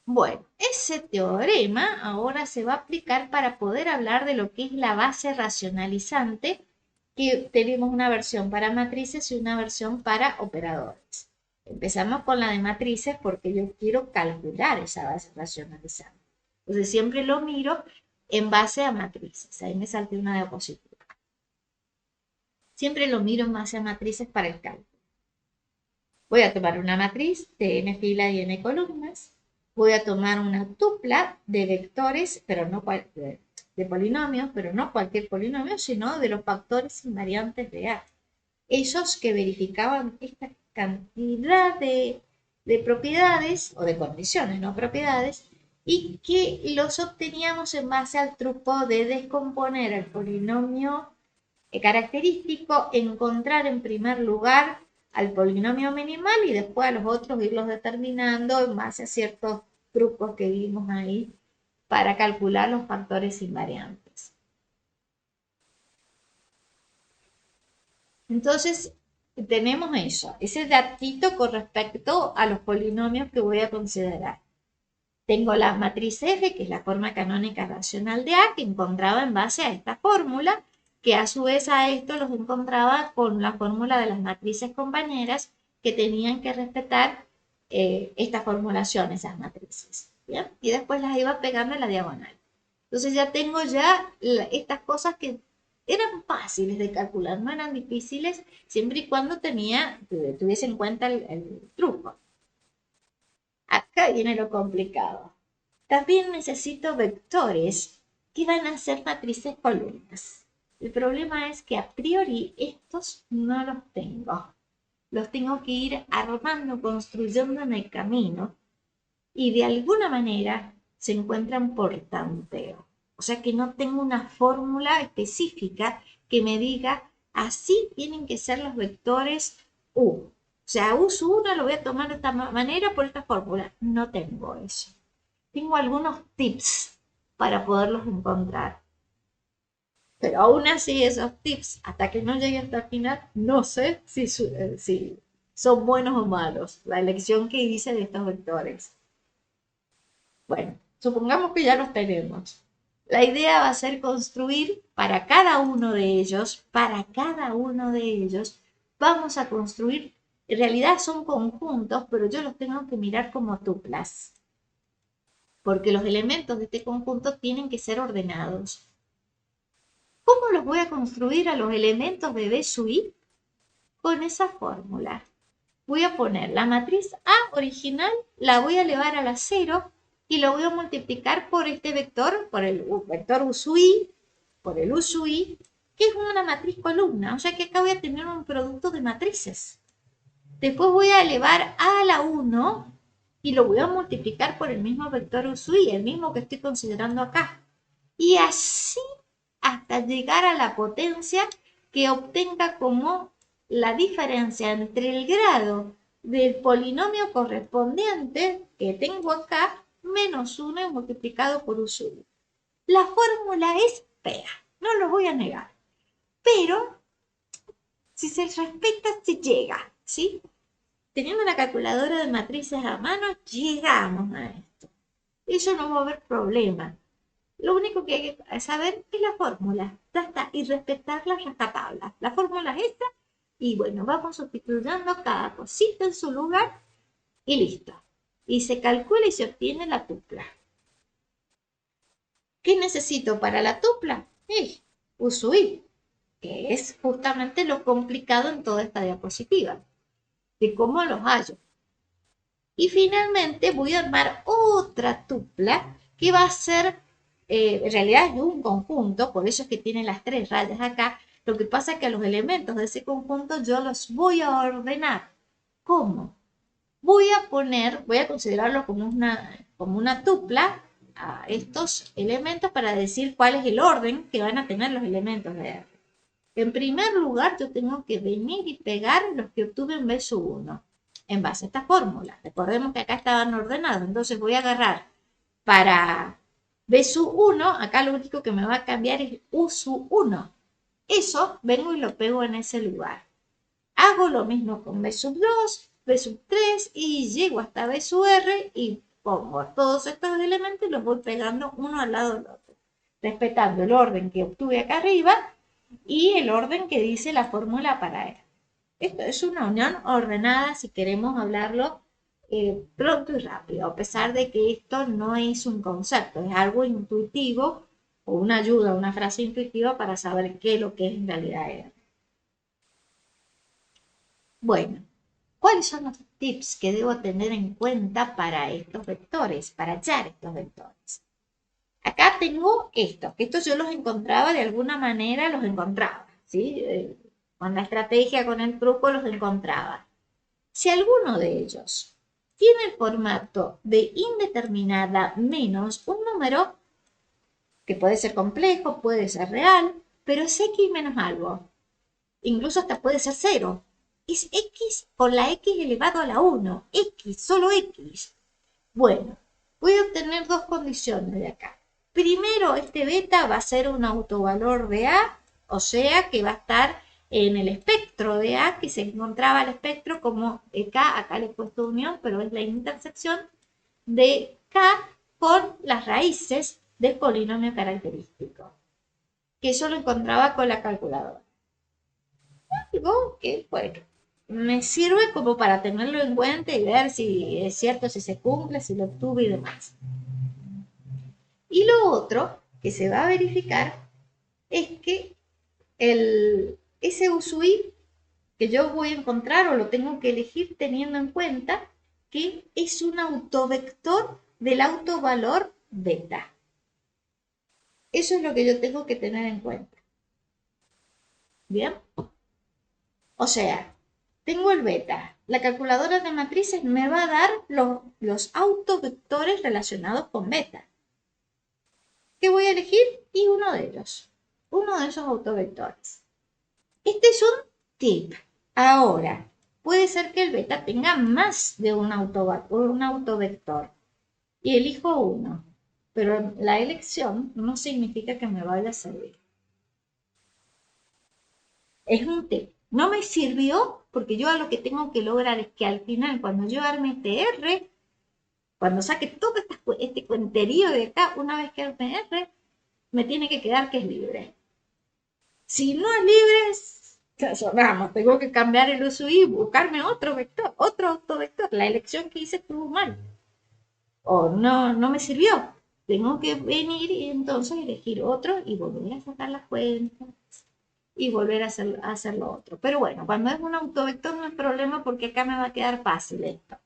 Bueno, ese teorema ahora se va a aplicar para poder hablar de lo que es la base racionalizante, que tenemos una versión para matrices y una versión para operadores. Empezamos con la de matrices porque yo quiero calcular esa base racionalizante. Entonces siempre lo miro en base a matrices. Ahí me salté una diapositiva. Siempre lo miro en base a matrices para el cálculo. Voy a tomar una matriz de n fila y n columnas. Voy a tomar una tupla de vectores, pero no de polinomios, pero no cualquier polinomio, sino de los factores invariantes de A. Ellos que verificaban esta cantidad de propiedades, o de condiciones, no propiedades, y que los obteníamos en base al truco de descomponer el polinomio característico, encontrar en primer lugar al polinomio minimal y después a los otros irlos determinando en base a ciertos trucos que vimos ahí para calcular los factores invariantes. Entonces, tenemos eso, ese datito con respecto a los polinomios que voy a considerar. Tengo la matriz F, que es la forma canónica racional de A, que encontraba en base a esta fórmula, que a su vez a esto los encontraba con la fórmula de las matrices compañeras, que tenían que respetar esta formulación, esas matrices. ¿Bien? Y después las iba pegando en la diagonal. Entonces ya tengo estas cosas que eran fáciles de calcular, no eran difíciles, siempre y cuando tuviese en cuenta el truco. Acá viene lo complicado. También necesito vectores que van a ser matrices columnas. El problema es que a priori estos no los tengo. Los tengo que ir armando, construyendo en el camino y de alguna manera se encuentran por tanteo. O sea que no tengo una fórmula específica que me diga así tienen que ser los vectores U. O sea, U sub 1 lo voy a tomar de esta manera por esta fórmula. No tengo eso. Tengo algunos tips para poderlos encontrar. Pero aún así esos tips, hasta que no llegue hasta el final, no sé si son buenos o malos. La elección que hice de estos vectores. Bueno, supongamos que ya los tenemos. La idea va a ser construir para cada uno de ellos, vamos a construir, en realidad son conjuntos, pero yo los tengo que mirar como tuplas, porque los elementos de este conjunto tienen que ser ordenados. ¿Cómo los voy a construir a los elementos de B sub I? Con esa fórmula. Voy a poner la matriz A original, la voy a elevar a la 0 y lo voy a multiplicar por este vector, por el vector U sub I, por el U sub I, que es una matriz columna. O sea que acá voy a tener un producto de matrices. Después voy a elevar A a la 1 y lo voy a multiplicar por el mismo vector U sub I, el mismo que estoy considerando acá. Y así hasta llegar a la potencia que obtenga como la diferencia entre el grado del polinomio correspondiente que tengo acá menos 1 multiplicado por U sub I. La fórmula es fea, no lo voy a negar, pero si se respeta se llega, ¿sí? Teniendo una calculadora de matrices a mano, llegamos a esto. Eso no va a haber problema. Lo único que hay que saber es la fórmula. Ya está. Y respetar la rajatabla. La fórmula es esta. Y bueno, vamos sustituyendo cada cosita en su lugar. Y listo. Y se calcula y se obtiene la tupla. ¿Qué necesito para la tupla? U sub I, que es justamente lo complicado en toda esta diapositiva. De cómo los hallo. Y finalmente voy a armar otra tupla que va a ser, en realidad es un conjunto, por eso es que tiene las 3 rayas acá. Lo que pasa es que a los elementos de ese conjunto yo los voy a ordenar. ¿Cómo? Voy a considerarlo como una tupla a estos elementos para decir cuál es el orden que van a tener los elementos de R. En primer lugar, yo tengo que venir y pegar los que obtuve en B sub 1 en base a esta fórmula. Recordemos que acá estaban ordenados, entonces voy a agarrar para B sub 1, acá lo único que me va a cambiar es U sub 1. Eso vengo y lo pego en ese lugar. Hago lo mismo con B sub 2, B sub 3 y llego hasta B sub R y pongo todos estos elementos y los voy pegando uno al lado del otro, respetando el orden que obtuve acá arriba y el orden que dice la fórmula para R. Esto es una unión ordenada si queremos hablarlo pronto y rápido, a pesar de que esto no es un concepto, es algo intuitivo o una ayuda, una frase intuitiva para saber qué es lo que es en realidad R. Bueno, ¿cuáles son los tips que debo tener en cuenta para estos vectores, para hallar estos vectores? Acá tengo estos, que estos yo los encontraba de alguna manera, los encontraba, ¿sí? Con la estrategia, con el truco los encontraba. Si alguno de ellos tiene el formato de indeterminada menos un número, que puede ser complejo, puede ser real, pero es x menos algo. Incluso hasta puede ser 0. Es x con la x elevado a la 1. X, solo x. Bueno, voy a obtener dos condiciones de acá. Primero, este beta va a ser un autovalor de A, o sea que va a estar en el espectro espectro de A que se encontraba el espectro como K, acá le he puesto unión, pero es la intersección de K con las raíces del polinomio característico, que yo lo encontraba con la calculadora. Algo que, bueno, me sirve como para tenerlo en cuenta y ver si es cierto, si se cumple, si lo obtuve y demás. Y lo otro que se va a verificar es que ese USUI que yo voy a encontrar o lo tengo que elegir teniendo en cuenta que es un autovector del autovalor beta. Eso es lo que yo tengo que tener en cuenta. ¿Bien? O sea, tengo el beta. La calculadora de matrices me va a dar los autovectores relacionados con beta. ¿Qué voy a elegir? Y uno de ellos. Uno de esos autovectores. Este es un tip. Ahora, puede ser que el beta tenga más de un autovector. Y elijo uno. Pero la elección no significa que me vaya a servir. Es un tip. No me sirvió porque yo a lo que tengo que lograr es que al final, cuando yo arme este R, cuando saque todo este cuenterío de acá, una vez que arme R, me tiene que quedar que es libre. Si no es libre, vamos, tengo que cambiar el uso y buscarme otro vector, otro autovector. La elección que hice estuvo mal. O no me sirvió. Tengo que venir y entonces elegir otro y volver a sacar las cuentas y volver a hacer lo otro. Pero bueno, cuando es un autovector no es problema porque acá me va a quedar fácil esto.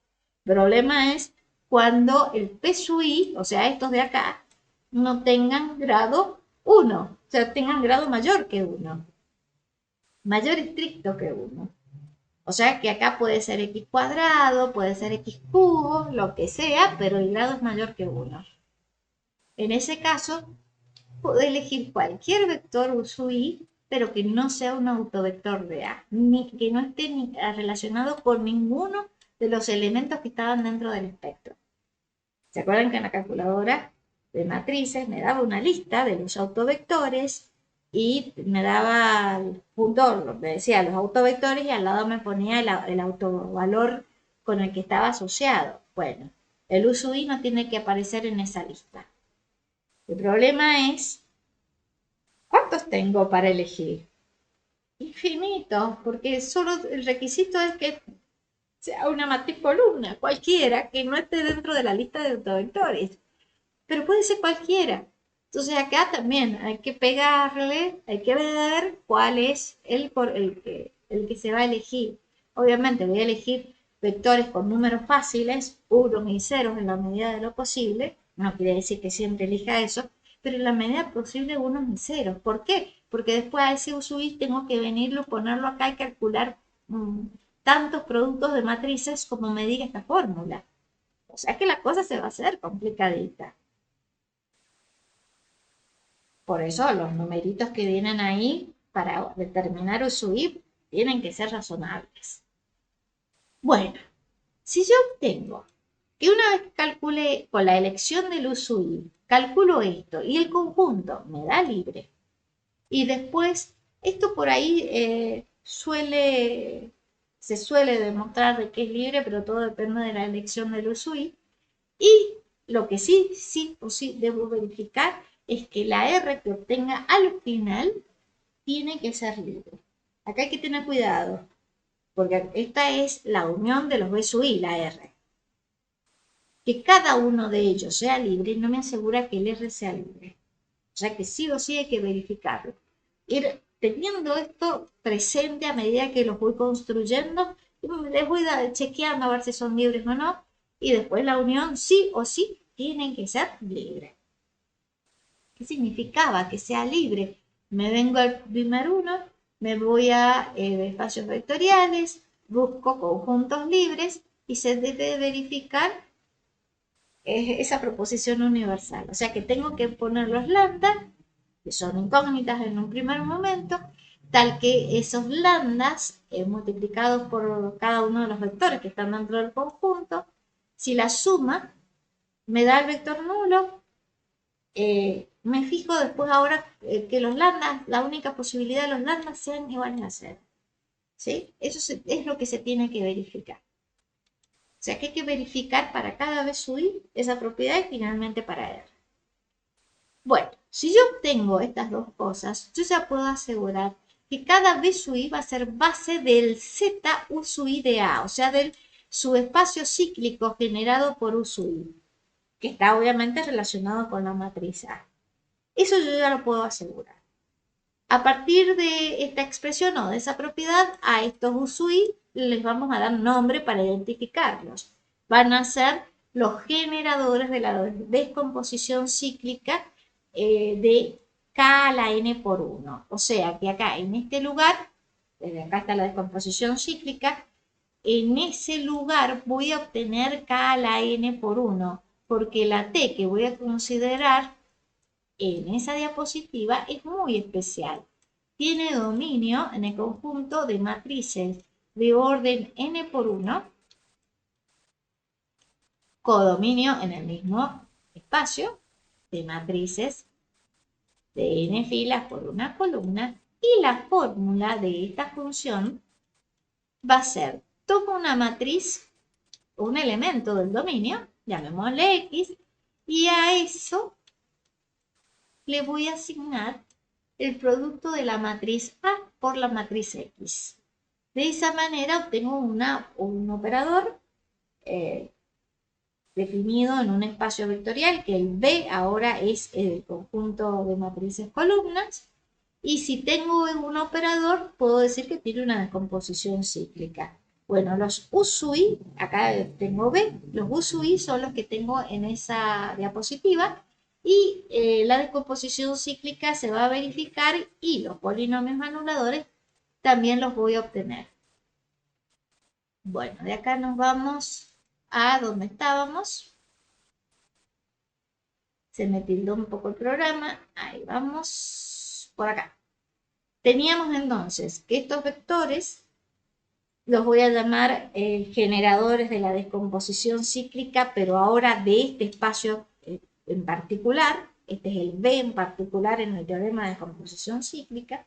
El problema es cuando el P sub I, o sea, estos de acá, no tengan grado 1, o sea, tengan grado mayor que 1, mayor estricto que 1. O sea que acá puede ser x cuadrado, puede ser x cubo, lo que sea, pero el grado es mayor que 1. En ese caso, puedo elegir cualquier vector USUI, pero que no sea un autovector de A, ni que no esté relacionado con ninguno de los elementos que estaban dentro del espectro. ¿Se acuerdan que en la calculadora de matrices me daba una lista de los autovectores y me daba punto, me decía los autovectores y al lado me ponía el autovalor con el que estaba asociado? Bueno, el USUI no tiene que aparecer en esa lista. El problema es, ¿cuántos tengo para elegir? Infinitos, porque solo el requisito es que sea una matriz columna, cualquiera, que no esté dentro de la lista de autovectores. Pero puede ser cualquiera. Entonces acá también hay que pegarle, hay que ver cuál es el que se va a elegir. Obviamente voy a elegir vectores con números fáciles, unos y ceros en la medida de lo posible. No quiere decir que siempre elija eso, pero en la medida posible unos y ceros. ¿Por qué? Porque después a ese USUI tengo que venirlo, ponerlo acá y calcular tantos productos de matrices como me diga esta fórmula. O sea que la cosa se va a hacer complicadita. Por eso los numeritos que vienen ahí para determinar USUI tienen que ser razonables. Bueno, si yo obtengo que una vez que calcule con la elección del USUI, calculo esto y el conjunto me da libre, y después esto por ahí se suele demostrar de que es libre, pero todo depende de la elección del USUI. Y lo que sí o sí debo verificar es que la R que obtenga al final tiene que ser libre. Acá hay que tener cuidado, porque esta es la unión de los B sub I, la R. Que cada uno de ellos sea libre no me asegura que el R sea libre. O sea que sí o sí hay que verificarlo. Ir teniendo esto presente a medida que los voy construyendo, les voy chequeando a ver si son libres o no, y después la unión sí o sí tienen que ser libres. ¿Qué significaba que sea libre? Me vengo al primer uno, me voy a espacios vectoriales, busco conjuntos libres y se debe verificar esa proposición universal. O sea que tengo que poner los lambda, que son incógnitas en un primer momento, tal que esos lambdas multiplicados por cada uno de los vectores que están dentro del conjunto, si la suma me da el vector nulo, me fijo después ahora que los lambdas, la única posibilidad de los lambdas sean iguales a 0. ¿sí? Es lo que se tiene que verificar. O sea que hay que verificar para cada vez subir esa propiedad y finalmente para R. Bueno, si yo obtengo estas dos cosas, yo ya puedo asegurar que cada B sub I va a ser base del Z U sub I de A, o sea, del subespacio cíclico generado por U sub I, que está obviamente relacionado con la matriz A. Eso yo ya lo puedo asegurar. A partir de esta expresión o de esa propiedad, a estos U sub I les vamos a dar nombre para identificarlos. Van a ser los generadores de la descomposición cíclica de K a la N por 1. O sea que acá en este lugar, desde acá está la descomposición cíclica, en ese lugar voy a obtener K a la N por 1, porque la T que voy a considerar en esa diapositiva es muy especial. Tiene dominio en el conjunto de matrices de orden n por 1, codominio en el mismo espacio de matrices de n filas por una columna, y la fórmula de esta función va a ser, tomo una matriz, un elemento del dominio, llamémosle X, y a eso le voy a asignar el producto de la matriz A por la matriz X. De esa manera obtengo un operador definido en un espacio vectorial, que el B ahora es el conjunto de matrices columnas, y si tengo un operador, puedo decir que tiene una descomposición cíclica. Bueno, los U sub I, acá tengo B, los U sub I son los que tengo en esa diapositiva, y la descomposición cíclica se va a verificar y los polinomios anuladores también los voy a obtener. Bueno, de acá nos vamos a donde estábamos. Se me tildó un poco el programa. Ahí vamos, por acá. Teníamos entonces que estos vectores los voy a llamar generadores de la descomposición cíclica, pero ahora de este espacio en particular. Este es el B en particular en el teorema de descomposición cíclica.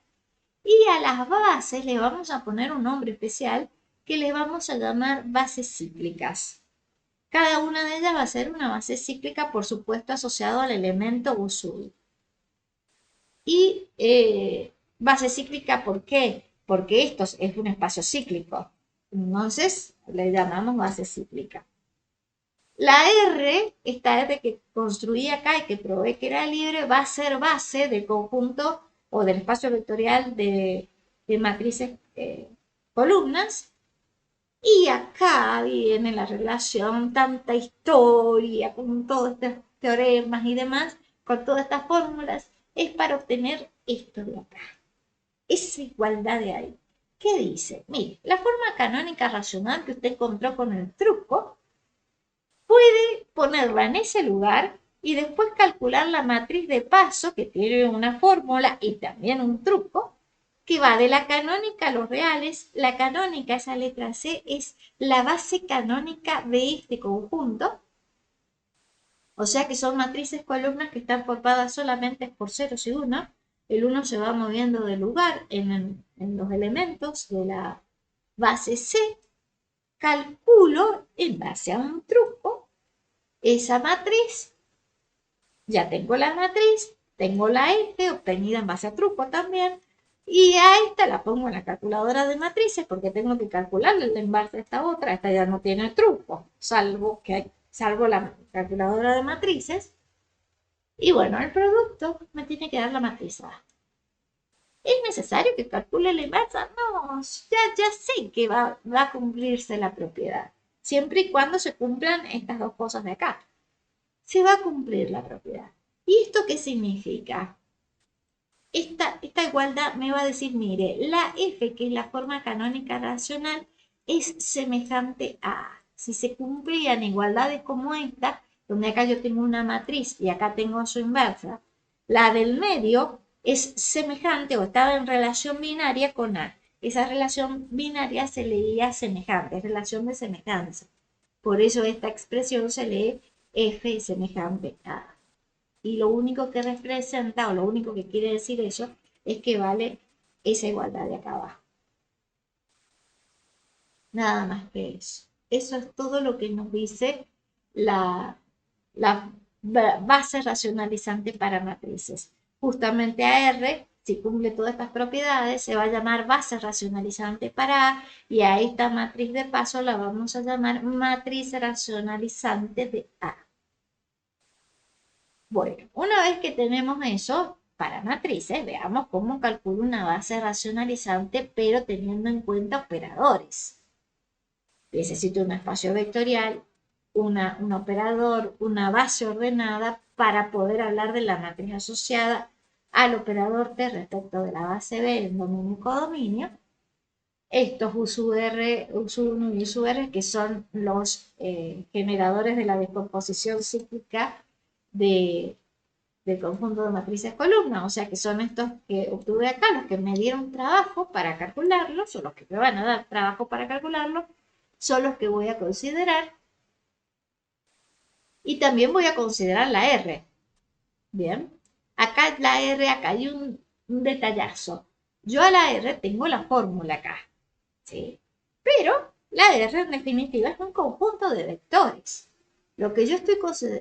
Y a las bases le vamos a poner un nombre especial que le vamos a llamar bases cíclicas. Cada una de ellas va a ser una base cíclica, por supuesto, asociado al elemento U sub I. Y base cíclica, ¿por qué? Porque esto es un espacio cíclico. Entonces, le llamamos base cíclica. La R, esta R que construí acá y que probé que era libre, va a ser base del conjunto o del espacio vectorial de matrices columnas. Y acá viene la relación, tanta historia, con todos estos teoremas y demás, con todas estas fórmulas, es para obtener esto de acá, esa igualdad de ahí. ¿Qué dice? Mire, la forma canónica racional que usted encontró con el truco, puede ponerla en ese lugar y después calcular la matriz de paso, que tiene una fórmula y también un truco, que va de la canónica a los reales. La canónica, esa letra C, es la base canónica de este conjunto. O sea que son matrices columnas que están formadas solamente por ceros y unos. El 1 se va moviendo de lugar en los elementos de la base C. Calculo en base a un truco esa matriz. Ya tengo la matriz, tengo la F obtenida en base a truco también. Y a esta la pongo en la calculadora de matrices porque tengo que calcularle el inverso a esta otra. Esta ya no tiene truco, salvo la calculadora de matrices. Y bueno, el producto me tiene que dar la matriz A. ¿Es necesario que calcule la inversa? No, ya sé que va a cumplirse la propiedad. Siempre y cuando se cumplan estas dos cosas de acá. Se va a cumplir la propiedad. ¿Y esto qué significa? Esta igualdad me va a decir, mire, la F, que es la forma canónica racional, es semejante a A. Si se cumplían igualdades como esta, donde acá yo tengo una matriz y acá tengo su inversa, la del medio es semejante o estaba en relación binaria con A. Esa relación binaria se leía semejante, es relación de semejanza. Por eso esta expresión se lee F semejante a A. Y lo único que representa, o lo único que quiere decir eso, es que vale esa igualdad de acá abajo. Nada más que eso. Eso es todo lo que nos dice la base racionalizante para matrices. Justamente a R, si cumple todas estas propiedades, se va a llamar base racionalizante para A, y a esta matriz de paso la vamos a llamar matriz racionalizante de A. Bueno, una vez que tenemos eso, para matrices, veamos cómo calculo una base racionalizante, pero teniendo en cuenta operadores. Necesito un espacio vectorial, un operador, una base ordenada para poder hablar de la matriz asociada al operador T respecto de la base B en dominio y codominio. Estos USUR, USU1 y USUR, que son los generadores de la descomposición cíclica de, del conjunto de matrices columna, o sea que son estos que obtuve acá, los que me dieron trabajo para calcularlos, o los que me van a dar trabajo para calcularlos, son los que voy a considerar. Y también voy a considerar la R. Bien, acá la R, acá hay un detallazo. Yo a la R tengo la fórmula acá, ¿sí? Pero la R en definitiva es un conjunto de vectores. Lo que yo estoy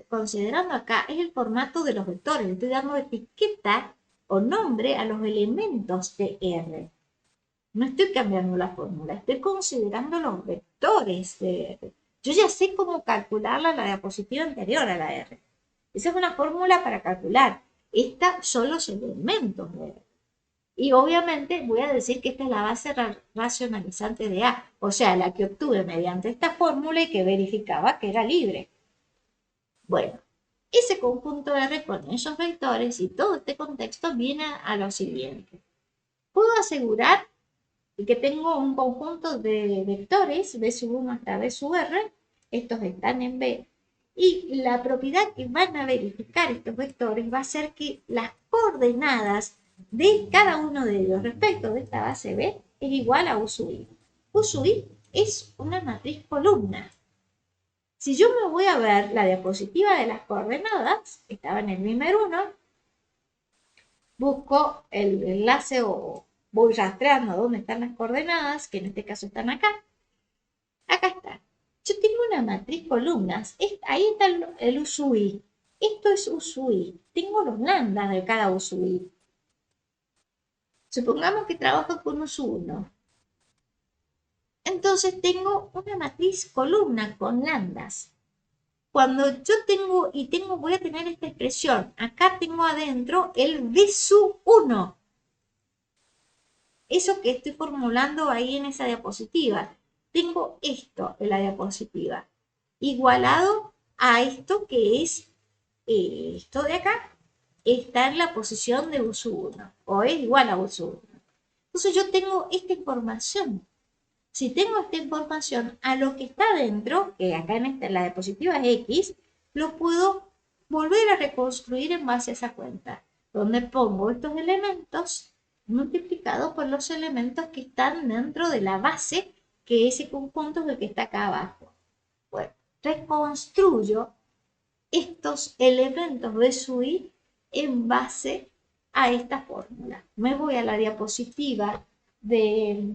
considerando acá es el formato de los vectores. Le estoy dando etiqueta o nombre a los elementos de R. No estoy cambiando la fórmula, estoy considerando los vectores de R. Yo ya sé cómo calcularla en la diapositiva anterior a la R. Esa es una fórmula para calcular. Estas son los elementos de R. Y obviamente voy a decir que esta es la base racionalizante de A, o sea, la que obtuve mediante esta fórmula y que verificaba que era libre. Bueno, ese conjunto R con esos vectores y todo este contexto viene a lo siguiente. Puedo asegurar que tengo un conjunto de vectores, B sub 1 hasta B sub R, estos están en B, y la propiedad que van a verificar estos vectores va a ser que las coordenadas de cada uno de ellos respecto de esta base B es igual a U sub I. U sub I es una matriz columna. Si yo me voy a ver la diapositiva de las coordenadas, estaba en el primer 1, busco el enlace o voy rastreando dónde están las coordenadas, que en este caso están acá. Acá está. Yo tengo una matriz columnas. Ahí está el USUI. Esto es USUI. Tengo los lambdas de cada USUI. Supongamos que trabajo con USU1. Entonces tengo una matriz columna con lambdas. Cuando yo voy a tener esta expresión. Acá tengo adentro el B sub 1. Eso que estoy formulando ahí en esa diapositiva. Tengo esto en la diapositiva, igualado a esto que es esto de acá, está en la posición de U1, o es igual a U1. Entonces yo tengo esta información. Si tengo esta información, a lo que está dentro, que acá en la diapositiva es X, lo puedo volver a reconstruir en base a esa cuenta, donde pongo estos elementos multiplicados por los elementos que están dentro de la base, que ese conjunto es el que está acá abajo. Bueno, reconstruyo estos elementos de SUI en base a esta fórmula. Me voy a la diapositiva de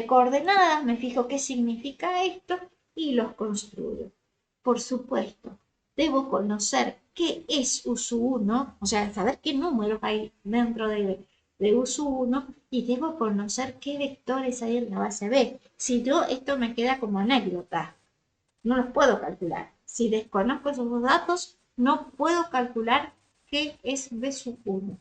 coordenadas, me fijo qué significa esto y los construyo. Por supuesto, debo conocer qué es USU1, o sea, saber qué números hay dentro de USU1 y debo conocer qué vectores hay en la base B. Si no, esto me queda como anécdota. No los puedo calcular. Si desconozco esos dos datos, no puedo calcular qué es B sub 1.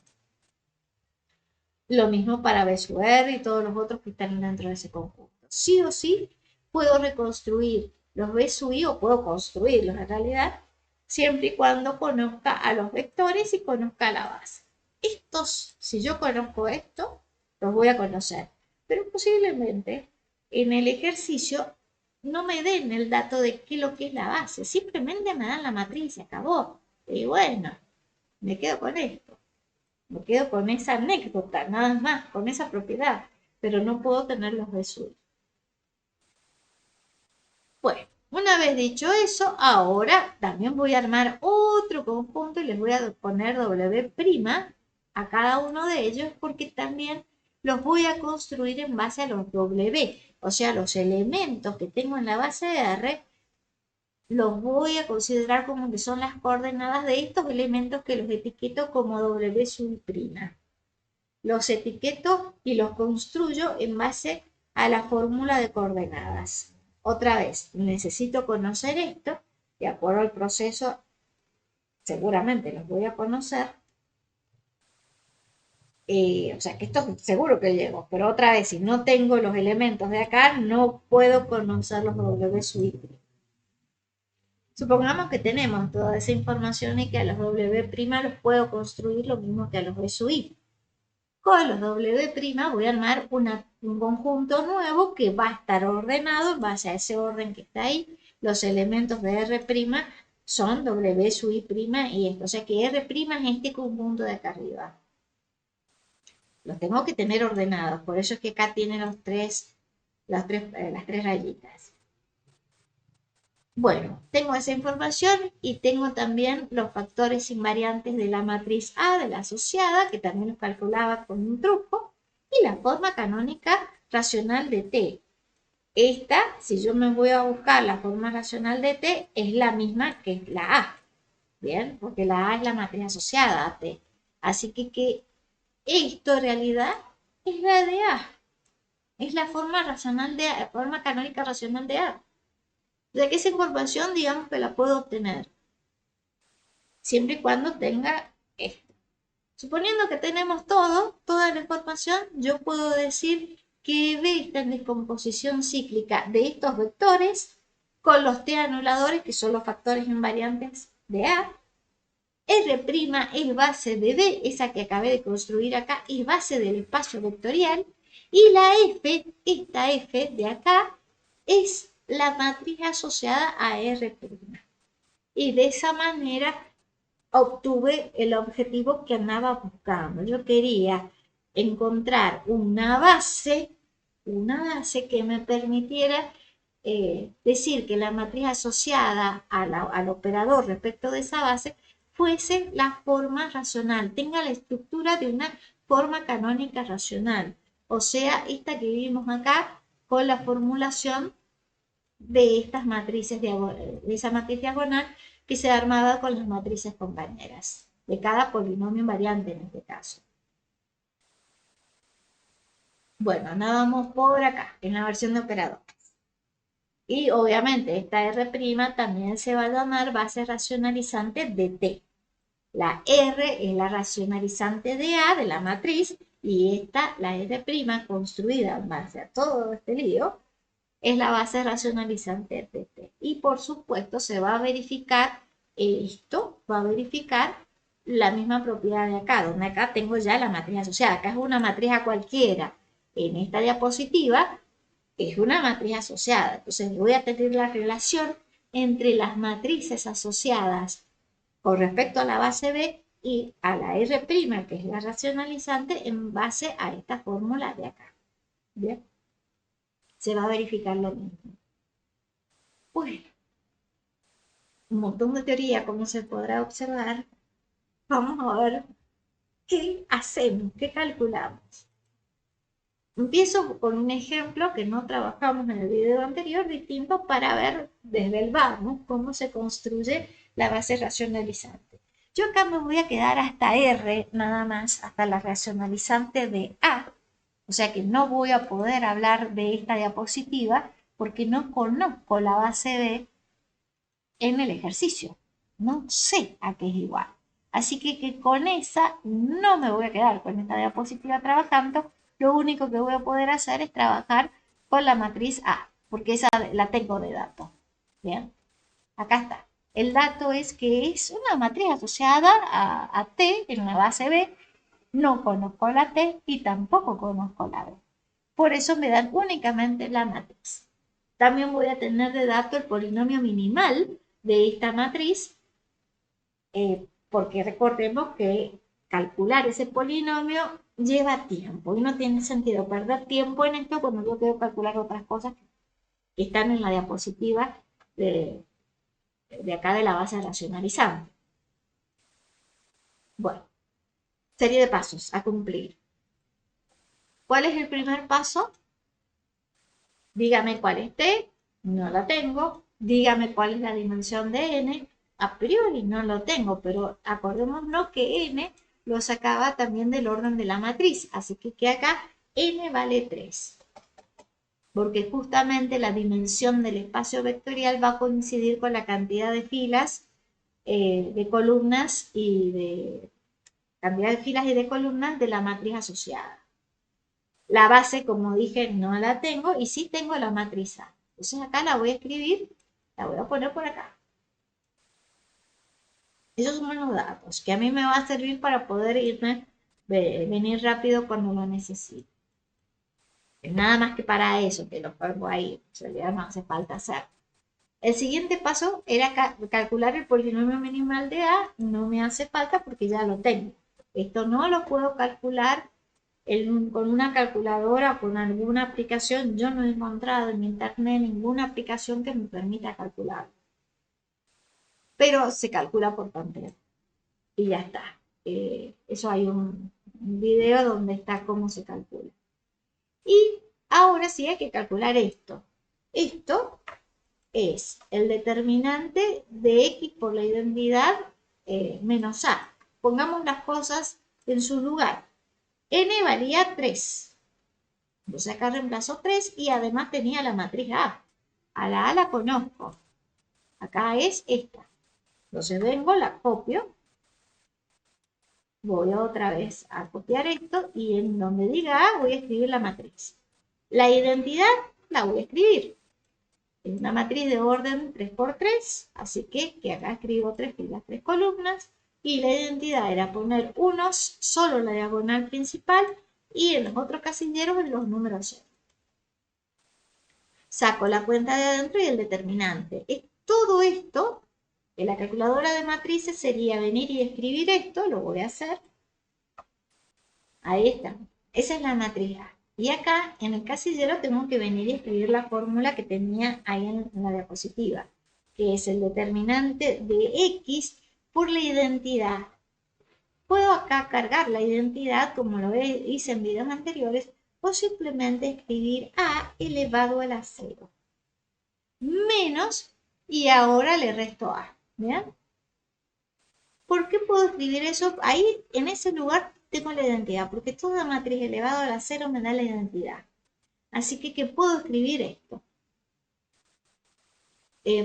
Lo mismo para B sub R y todos los otros que están dentro de ese conjunto. Sí o sí, puedo reconstruir los B sub I, o puedo construirlos en realidad, siempre y cuando conozca a los vectores y conozca la base. Estos, si yo conozco esto, los voy a conocer. Pero posiblemente en el ejercicio no me den el dato de qué es lo que es la base. Simplemente me dan la matriz y se acabó. Y bueno, me quedo con esto. Me quedo con esa anécdota, nada más, con esa propiedad. Pero no puedo tener los B sub I. Bueno, una vez dicho eso, ahora también voy a armar otro conjunto y les voy a poner W' a cada uno de ellos porque también los voy a construir en base a los W, o sea, los elementos que tengo en la base de R, los voy a considerar como que son las coordenadas de estos elementos que los etiqueto como W sub prima. Los etiqueto y los construyo en base a la fórmula de coordenadas. Otra vez, necesito conocer esto, de acuerdo al proceso, seguramente los voy a conocer. O sea que esto seguro que llego, pero otra vez, si no tengo los elementos de acá, no puedo conocer los W sub I. Supongamos que tenemos toda esa información y que a los W' los puedo construir lo mismo que a los B sub I. Con los W' voy a armar un conjunto nuevo que va a estar ordenado en base a ese orden que está ahí. Los elementos de R' son W sub I' y esto. O sea que R' es este conjunto de acá arriba. Los tengo que tener ordenados, por eso es que acá tienen las tres rayitas. Bueno, tengo esa información y tengo también los factores invariantes de la matriz A, de la asociada, que también los calculaba con un truco, y la forma canónica racional de T. Esta, si yo me voy a buscar la forma racional de T, es la misma que la A, ¿bien? Porque la A es la matriz asociada a T. Así que esto en realidad es la de A. Es la forma racional de A, forma canónica racional de A. O sea que esa información, digamos que la puedo obtener. Siempre y cuando tenga esto. Suponiendo que tenemos toda la información, yo puedo decir que B está en descomposición cíclica de estos vectores con los T anuladores, que son los factores invariantes de A. R' es base de D, esa que acabé de construir acá, es base del espacio vectorial. Y la F, esta F de acá, es la matriz asociada a R'. Y de esa manera obtuve el objetivo que andaba buscando. Yo quería encontrar una base que me permitiera decir que la matriz asociada al operador respecto de esa base fuese la forma racional, tenga la estructura de una forma canónica racional. O sea, esta que vimos acá con la formulación de estas matrices de esa matriz diagonal que se armaba con las matrices compañeras, de cada polinomio invariante en este caso. Bueno, andábamos por acá, en la versión de operadores. Y obviamente esta R' también se va a llamar base racionalizante de T. La R es la racionalizante de A, de la matriz, y esta, la R' construida en base a todo este lío, es la base racionalizante de T. Y por supuesto se va a verificar esto, va a verificar la misma propiedad de acá, donde acá tengo ya la matriz asociada. Acá es una matriz a cualquiera. En esta diapositiva es una matriz asociada. Entonces voy a tener la relación entre las matrices asociadas con respecto a la base B y a la R', que es la racionalizante, en base a esta fórmula de acá. ¿Bien? Se va a verificar lo mismo. Bueno, un montón de teoría, como se podrá observar. Vamos a ver qué hacemos, qué calculamos. Empiezo con un ejemplo que no trabajamos en el video anterior, distinto, para ver desde el vamos cómo se construye la base racionalizante. Yo acá me voy a quedar hasta R nada más, hasta la racionalizante de A. O sea que no voy a poder hablar de esta diapositiva porque no conozco la base B en el ejercicio. No sé a qué es igual. Así que con esa no me voy a quedar con esta diapositiva trabajando. Lo único que voy a poder hacer es trabajar con la matriz A, porque esa la tengo de dato. Bien, acá está. El dato es que es una matriz asociada a T en la base B. No conozco la T y tampoco conozco la B. Por eso me dan únicamente la matriz. También voy a tener de dato el polinomio minimal de esta matriz, porque recordemos que calcular ese polinomio lleva tiempo y no tiene sentido perder tiempo en esto cuando yo quiero calcular otras cosas que están en la diapositiva de acá de la base racionalizante. Bueno, serie de pasos a cumplir. ¿Cuál es el primer paso? Dígame cuál es T, no la tengo. Dígame cuál es la dimensión de N, a priori no lo tengo, pero acordémonos que N lo sacaba también del orden de la matriz, así que acá N vale 3. Porque justamente la dimensión del espacio vectorial va a coincidir con la cantidad de filas, de columnas y de cantidad de filas y de columnas de la matriz asociada. La base, como dije, no la tengo y sí tengo la matriz A. Entonces acá la voy a escribir, la voy a poner por acá. Esos son los datos que a mí me va a servir para poder venir rápido cuando lo necesite. Nada más que para eso, que lo pongo ahí, en realidad no hace falta hacer. El siguiente paso era calcular el polinomio minimal de A, no me hace falta porque ya lo tengo. Esto no lo puedo calcular con una calculadora o con alguna aplicación. Yo no he encontrado en internet ninguna aplicación que me permita calcularlo. Pero se calcula por pantalla y ya está. Eso hay un video donde está cómo se calcula. Y ahora sí hay que calcular esto. Esto es el determinante de X por la identidad menos A. Pongamos las cosas en su lugar. N valía 3. Entonces acá reemplazo 3 y además tenía la matriz A. A la A la conozco. Acá es esta. Entonces vengo, la copio. Voy otra vez a copiar esto y en donde diga A voy a escribir la matriz. La identidad la voy a escribir. Es una matriz de orden 3×3, así que acá escribo 3 filas, 3 columnas. Y la identidad era poner unos, solo la diagonal principal, y en los otros casilleros los números 0. Saco la cuenta de adentro y el determinante. Todo esto, en la calculadora de matrices sería venir y escribir esto, lo voy a hacer. Ahí está. Esa es la matriz A. Y acá, en el casillero, tengo que venir y escribir la fórmula que tenía ahí en la diapositiva, que es el determinante de X por la identidad. Puedo acá cargar la identidad, como lo hice en videos anteriores, o simplemente escribir A elevado a la 0. Menos, y ahora le resto A. ¿Bien? ¿Por qué puedo escribir eso? Ahí, en ese lugar, tengo la identidad, porque toda matriz elevado a la 0 me da la identidad. Así que puedo escribir esto.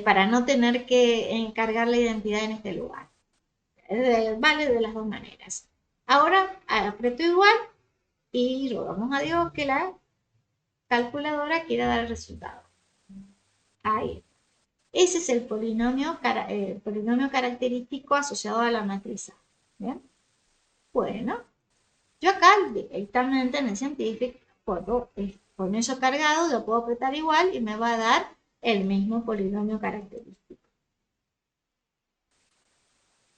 Para no tener que encargar la identidad en este lugar. Vale de las dos maneras. Ahora aprieto igual y rogamos a Dios que la calculadora quiera dar el resultado. Ahí. Ese es el polinomio característico asociado a la matriz A. ¿Bien? Bueno, yo acá directamente en el científico con eso cargado lo puedo apretar igual y me va a dar el mismo polinomio característico.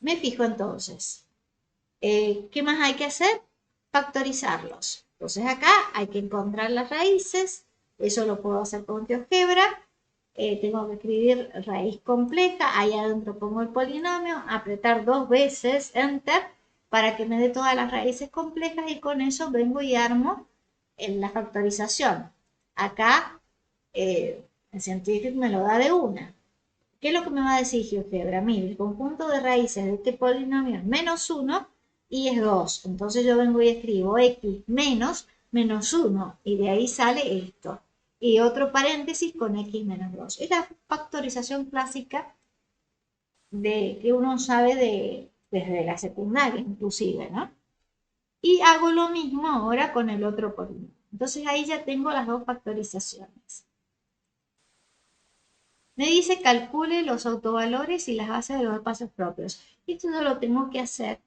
Me fijo entonces. ¿Qué más hay que hacer? Factorizarlos. Entonces acá hay que encontrar las raíces. Eso lo puedo hacer con GeoGebra. Tengo que escribir raíz compleja. Ahí adentro pongo el polinomio. Apretar 2 veces Enter para que me dé todas las raíces complejas. Y con eso vengo y armo en la factorización. Acá el Scientific me lo da de una. ¿Qué es lo que me va a decir GeoGebra? Mira, el conjunto de raíces de este polinomio es menos 1 y es 2. Entonces yo vengo y escribo x menos menos 1 y de ahí sale esto. Y otro paréntesis con x menos 2. Es la factorización clásica que uno sabe desde la secundaria inclusive, ¿no? Y hago lo mismo ahora con el otro polinomio. Entonces ahí ya tengo las dos factorizaciones. Me dice calcule los autovalores y las bases de los espacios propios. Esto yo lo tengo que hacer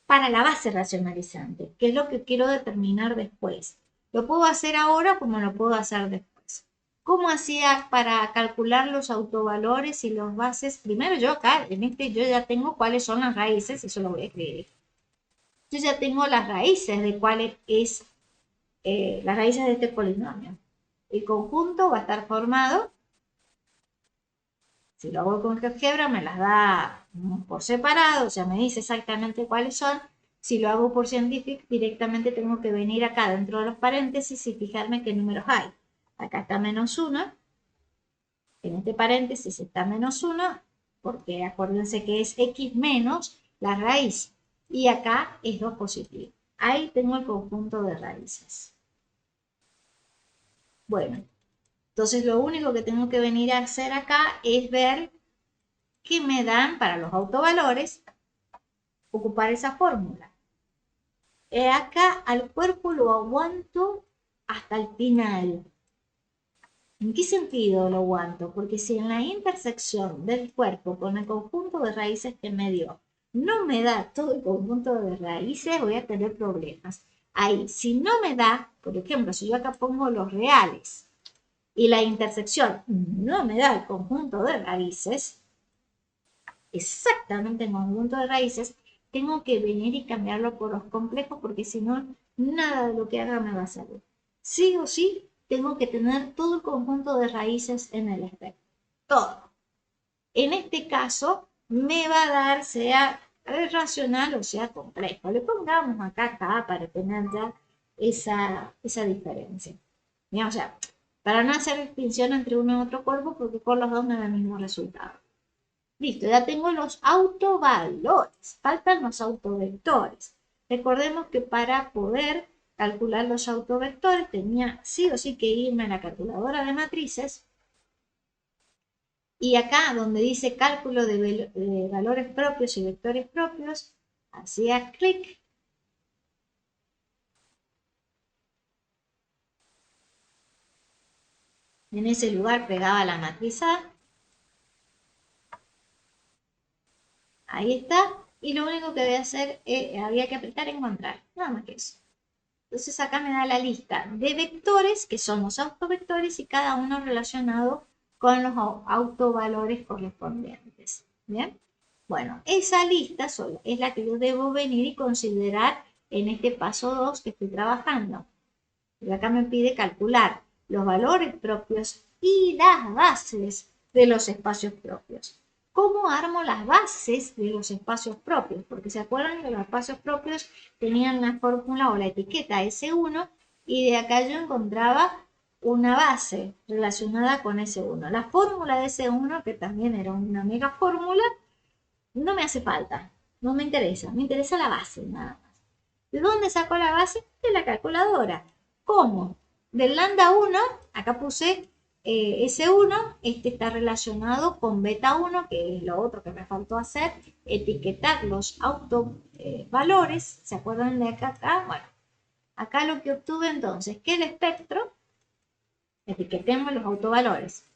para la base racionalizante, que es lo que quiero determinar después. Lo puedo hacer ahora como lo puedo hacer después. ¿Cómo hacía para calcular los autovalores y las bases? Primero yo acá, yo ya tengo cuáles son las raíces, eso lo voy a escribir. Yo ya tengo las raíces de cuáles es las raíces de este polinomio. El conjunto va a estar formado. Si lo hago con GeoGebra me las da por separado, o sea, me dice exactamente cuáles son. Si lo hago por Scientific, directamente tengo que venir acá dentro de los paréntesis y fijarme qué números hay. Acá está -1. En este paréntesis está -1, porque acuérdense que es x menos la raíz. Y acá es 2 positivo. Ahí tengo el conjunto de raíces. Bueno, entonces lo único que tengo que venir a hacer acá es ver qué me dan para los autovalores, ocupar esa fórmula. Acá al cuerpo lo aguanto hasta el final. ¿En qué sentido lo aguanto? Porque si en la intersección del cuerpo con el conjunto de raíces que me dio no me da todo el conjunto de raíces, voy a tener problemas. Ahí, si no me da, por ejemplo, si yo acá pongo los reales y la intersección no me da el conjunto de raíces, exactamente el conjunto de raíces, tengo que venir y cambiarlo por los complejos porque si no, nada de lo que haga me va a salir. Sí o sí, tengo que tener todo el conjunto de raíces en el espectro. Todo. En este caso, me va a dar sea racional o sea complejo. Le pongamos acá K para tener ya esa diferencia. O sea, para no hacer distinción entre uno y otro cuerpo, porque con los dos me da el mismo resultado. Listo, ya tengo los autovalores. Faltan los autovectores. Recordemos que para poder calcular los autovectores tenía sí o sí que irme a la calculadora de matrices. Y acá donde dice cálculo de valores propios y vectores propios, hacía clic. En ese lugar pegaba la matriz A. Ahí está. Y lo único que voy a hacer, había que apretar encontrar. Nada más que eso. Entonces acá me da la lista de vectores, que son los autovectores, y cada uno relacionado con los autovalores correspondientes. ¿Bien? Bueno, esa lista es la que yo debo venir y considerar en este paso 2 que estoy trabajando. Y acá me pide calcular los valores propios y las bases de los espacios propios. ¿Cómo armo las bases de los espacios propios? Porque se acuerdan que los espacios propios tenían la fórmula o la etiqueta S1 y de acá yo encontraba una base relacionada con S1. La fórmula de S1, que también era una mega fórmula, no me hace falta, no me interesa la base nada más. ¿De dónde saco la base? De la calculadora. ¿Cómo? Del lambda 1, acá puse S1, este está relacionado con beta 1, que es lo otro que me faltó hacer, etiquetar los autovalores, ¿se acuerdan de acá? Bueno, acá lo que obtuve entonces, que el espectro, etiquetemos los autovalores,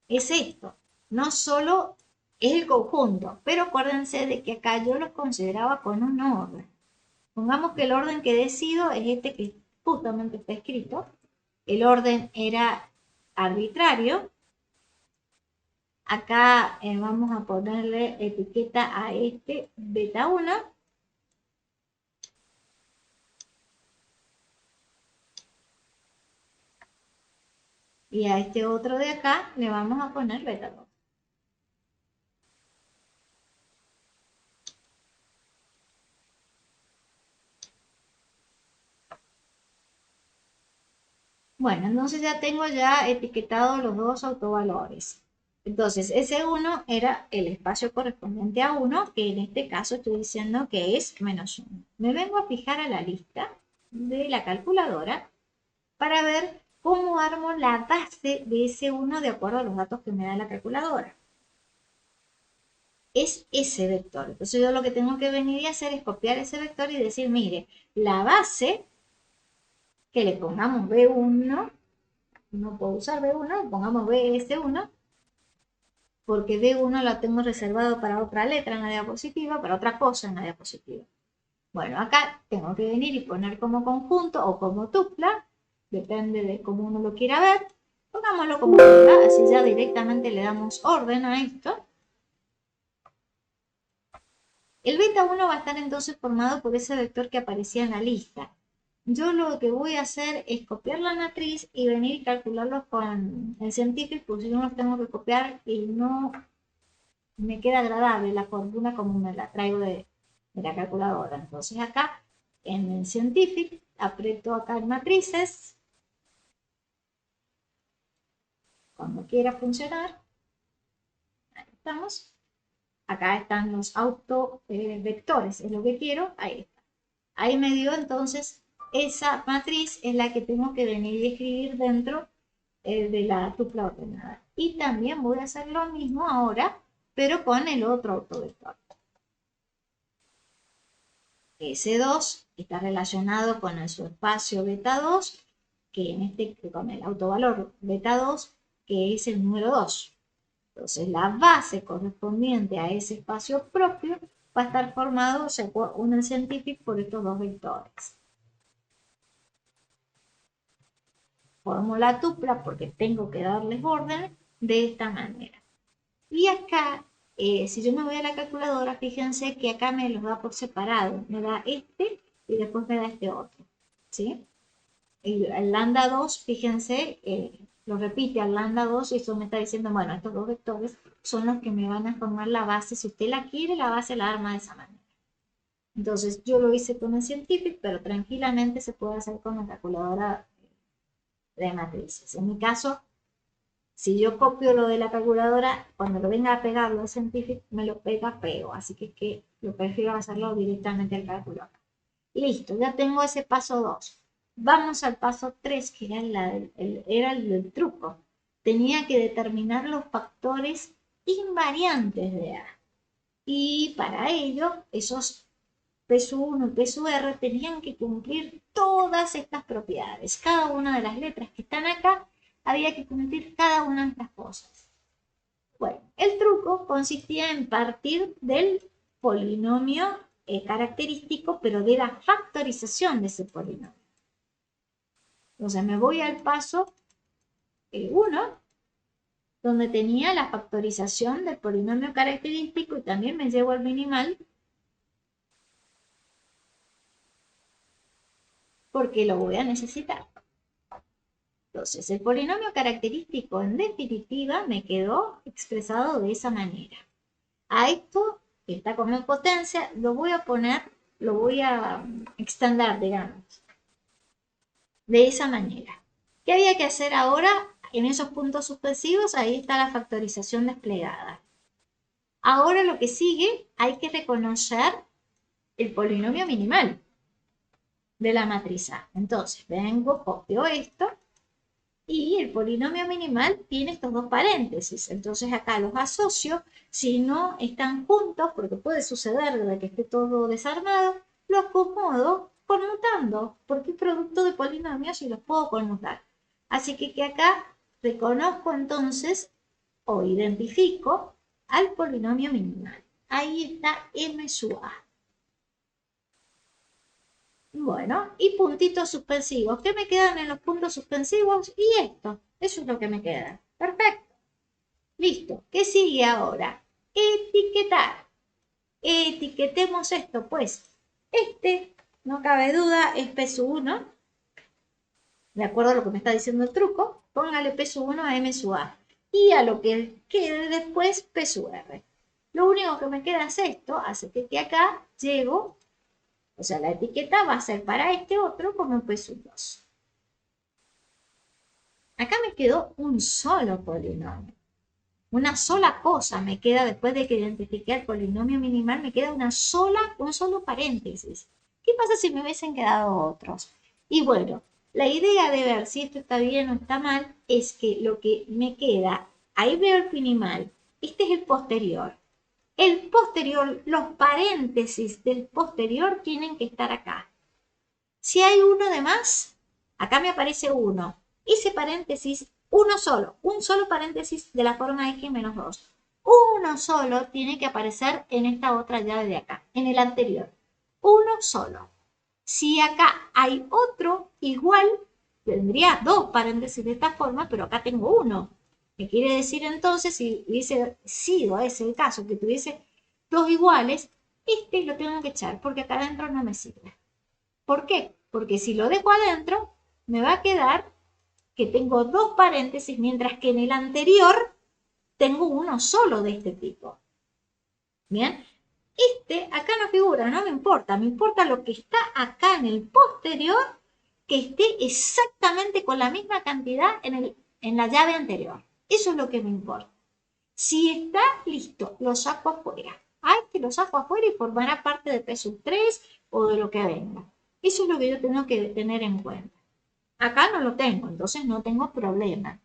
es esto, no solo es el conjunto, pero acuérdense de que acá yo los consideraba con un orden. Pongamos que el orden que decido es este que justamente está escrito. El orden era arbitrario. Acá vamos a ponerle etiqueta a este beta 1. Y a este otro de acá le vamos a poner beta 2. Bueno, entonces ya tengo etiquetados los dos autovalores. Entonces, S1 era el espacio correspondiente a 1, que en este caso estoy diciendo que es -1. Me vengo a fijar a la lista de la calculadora para ver cómo armo la base de S1 de acuerdo a los datos que me da la calculadora. Es ese vector. Entonces yo lo que tengo que venir y hacer es copiar ese vector y decir, mire, la base, que le pongamos B1, no puedo usar B1, pongamos BS1, porque B1 la tengo reservado para otra letra en la diapositiva, para otra cosa en la diapositiva. Bueno, acá tengo que venir y poner como conjunto o como tupla, depende de cómo uno lo quiera ver. Pongámoslo como tupla, así ya directamente le damos orden a esto. El beta 1 va a estar entonces formado por ese vector que aparecía en la lista. Yo lo que voy a hacer es copiar la matriz y venir y calcularlos con el Scientific, porque si no los tengo que copiar y no me queda agradable la fórmula como me la traigo de de la calculadora. Entonces acá en el Scientific aprieto acá en matrices. Cuando quiera funcionar, ahí estamos. Acá están los autovectores, es lo que quiero, ahí está. Ahí me dio entonces esa matriz es la que tengo que venir y escribir dentro de la tupla ordenada. Y también voy a hacer lo mismo ahora, pero con el otro autovector. S2 está relacionado con el subespacio beta 2, con el autovalor beta 2, que es el número 2. Entonces, la base correspondiente a ese espacio propio va a estar formado, según el Scientific, por estos dos vectores. Formo la tupla porque tengo que darles orden de esta manera. Y acá, si yo me voy a la calculadora, fíjense que acá me los da por separado. Me da este y después me da este otro. ¿Sí? El lambda 2, fíjense, lo repite al lambda 2 y eso me está diciendo, bueno, estos dos vectores son los que me van a formar la base. Si usted la quiere, la base la arma de esa manera. Entonces, yo lo hice con el Scientific, pero tranquilamente se puede hacer con la calculadora de matrices. En mi caso, si yo copio lo de la calculadora, cuando lo venga a pegarlo al Scientific, me lo pega feo. Así que lo prefiero hacerlo directamente al calculador. Listo, ya tengo ese paso 2. Vamos al paso 3, que era el del truco. Tenía que determinar los factores invariantes de A. Y para ello, esos P sub 1 y P sub R tenían que cumplir todas estas propiedades. Cada una de las letras que están acá había que cumplir cada una de estas cosas. Bueno, el truco consistía en partir del polinomio característico, pero de la factorización de ese polinomio. Entonces me voy al paso 1, donde tenía la factorización del polinomio característico y también me llevo al minimal, porque lo voy a necesitar. Entonces, el polinomio característico en definitiva me quedó expresado de esa manera. A esto, que está como potencia, lo voy a extender, digamos, de esa manera. ¿Qué había que hacer ahora? En esos puntos suspensivos, ahí está la factorización desplegada. Ahora lo que sigue, hay que reconocer el polinomio minimal de la matriz A. Entonces, vengo, copio esto, y el polinomio minimal tiene estos dos paréntesis. Entonces acá los asocio, si no están juntos, porque puede suceder de que esté todo desarmado, los acomodo conmutando, porque es producto de polinomios y los puedo conmutar. Así que acá reconozco entonces o identifico al polinomio minimal. Ahí está M sub A. Bueno, y puntitos suspensivos. ¿Qué me quedan en los puntos suspensivos? Y esto. Eso es lo que me queda. Perfecto. Listo. ¿Qué sigue ahora? Etiquetar. Etiquetemos esto, pues. Este, no cabe duda, es P sub 1. De acuerdo a lo que me está diciendo el truco, póngale P sub 1 a M sub A. Y a lo que quede después, P sub R. Lo único que me queda es esto, así que acá llego. O sea, la etiqueta va a ser para este otro como P sub 2. Acá me quedó un solo polinomio. Una sola cosa me queda después de que identifiqué el polinomio minimal, me queda un solo paréntesis. ¿Qué pasa si me hubiesen quedado otros? Y bueno, la idea de ver si esto está bien o está mal es que lo que me queda, ahí veo el minimal, este es el posterior. El posterior, los paréntesis del posterior tienen que estar acá. Si hay uno de más, acá me aparece 1. Ese paréntesis, un solo paréntesis de la forma X menos 2. Uno solo tiene que aparecer en esta otra llave de acá, en el anterior. Uno solo. Si acá hay otro igual, tendría 2 paréntesis de esta forma, pero acá tengo 1. ¿Qué quiere decir entonces, si hubiese sido ese el caso, que tuviese 2 iguales, este lo tengo que echar, porque acá adentro no me sirve. ¿Por qué? Porque si lo dejo adentro, me va a quedar que tengo 2 paréntesis, mientras que en el anterior tengo uno solo de este tipo. Bien, Acá no figura, no me importa lo que está acá en el posterior, que esté exactamente con la misma cantidad en la llave anterior. Eso es lo que me importa. Si está listo, lo saco afuera. Hay que lo saco afuera y formará parte de P3 o de lo que venga. Eso es lo que yo tengo que tener en cuenta. Acá no lo tengo, entonces no tengo problema.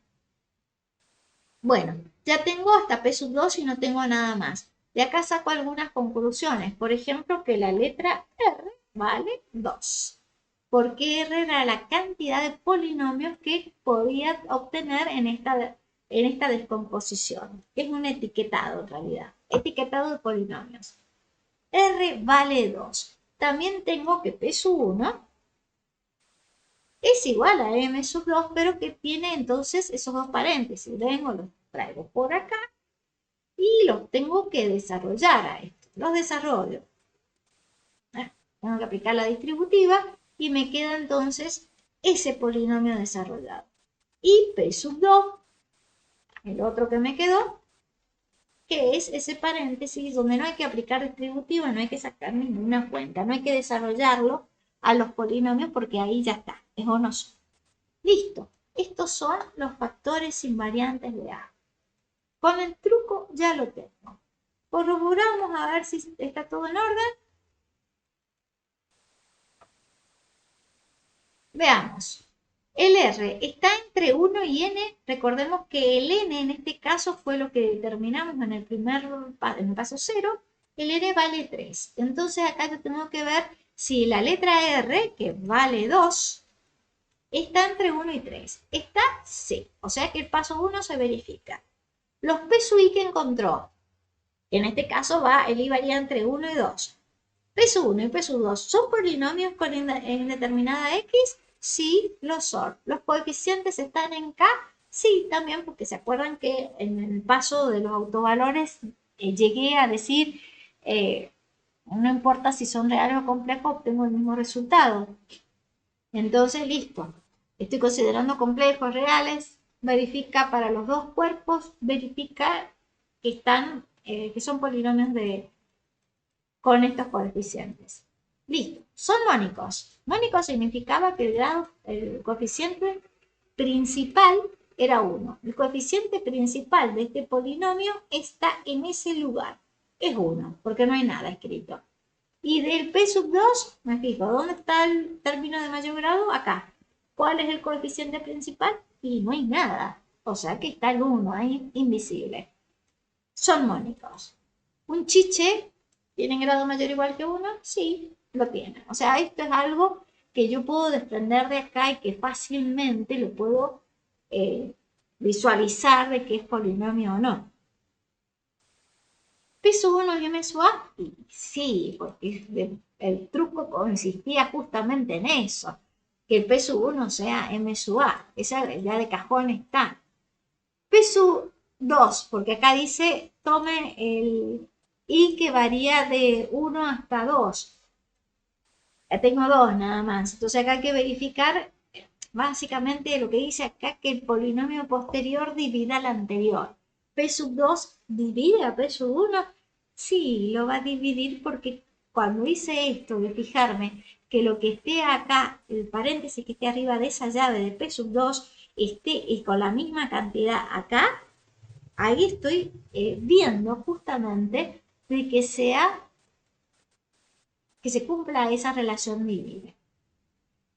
Bueno, ya tengo hasta P2 y no tengo nada más. De acá saco algunas conclusiones. Por ejemplo, que la letra R vale 2. Porque R era la cantidad de polinomios que podía obtener en esta descomposición. Es un etiquetado en realidad. Etiquetado de polinomios. R vale 2. También tengo que P1 es igual a M sub 2, pero que tiene entonces esos dos paréntesis. Vengo, los traigo por acá y los tengo que desarrollar a esto. Los desarrollo. Tengo que aplicar la distributiva y me queda entonces ese polinomio desarrollado. Y P sub 2, el otro que me quedó, que es ese paréntesis donde no hay que aplicar distributiva, no hay que sacar ninguna cuenta, no hay que desarrollarlo a los polinomios porque ahí ya está, es o no son. Listo, estos son los factores invariantes de A. Con el truco ya lo tengo. Corroboramos a ver si está todo en orden. Veamos. El R está entre 1 y n. Recordemos que el n en este caso fue lo que determinamos en el paso 0. El n vale 3. Entonces acá yo tengo que ver si la letra R, que vale 2, está entre 1 y 3. Está sí. O sea que el paso 1 se verifica. Los P sub I que encontró. En este caso el I varía entre 1 y 2. P sub 1 y P sub 2 son polinomios con indeterminada X. Sí, lo son. ¿Los coeficientes están en K? Sí, también, porque se acuerdan que en el paso de los autovalores llegué a decir, no importa si son reales o complejos, obtengo el mismo resultado. Entonces, listo. Estoy considerando complejos reales. Verifica para los dos cuerpos, verifica que son polinomios con estos coeficientes. Listo, son mónicos. Mónico significaba que el coeficiente principal era 1. El coeficiente principal de este polinomio está en ese lugar. Es 1, porque no hay nada escrito. Y del P sub 2, me fijo, ¿dónde está el término de mayor grado? Acá. ¿Cuál es el coeficiente principal? Y no hay nada. O sea que está el 1 ahí, invisible. Son mónicos. Un chiche ¿tiene grado mayor o igual que 1? Sí, lo tiene. O sea, esto es algo que yo puedo desprender de acá y que fácilmente lo puedo visualizar de que es polinomio o no. ¿P sub 1 es M sub A? Y sí, porque el truco consistía justamente en eso, que el P sub 1 sea M sub A. Esa ya de cajón está. P sub 2, porque acá dice tome el I que varía de 1 hasta 2. Ya tengo 2 nada más. Entonces acá hay que verificar básicamente lo que dice acá, que el polinomio posterior divida al anterior. P sub 2 divide a P sub 1. Sí, lo va a dividir porque cuando hice esto de fijarme que lo que esté acá, el paréntesis que esté arriba de esa llave de P sub 2, esté con la misma cantidad acá, ahí estoy viendo justamente de que se cumpla esa relación divide.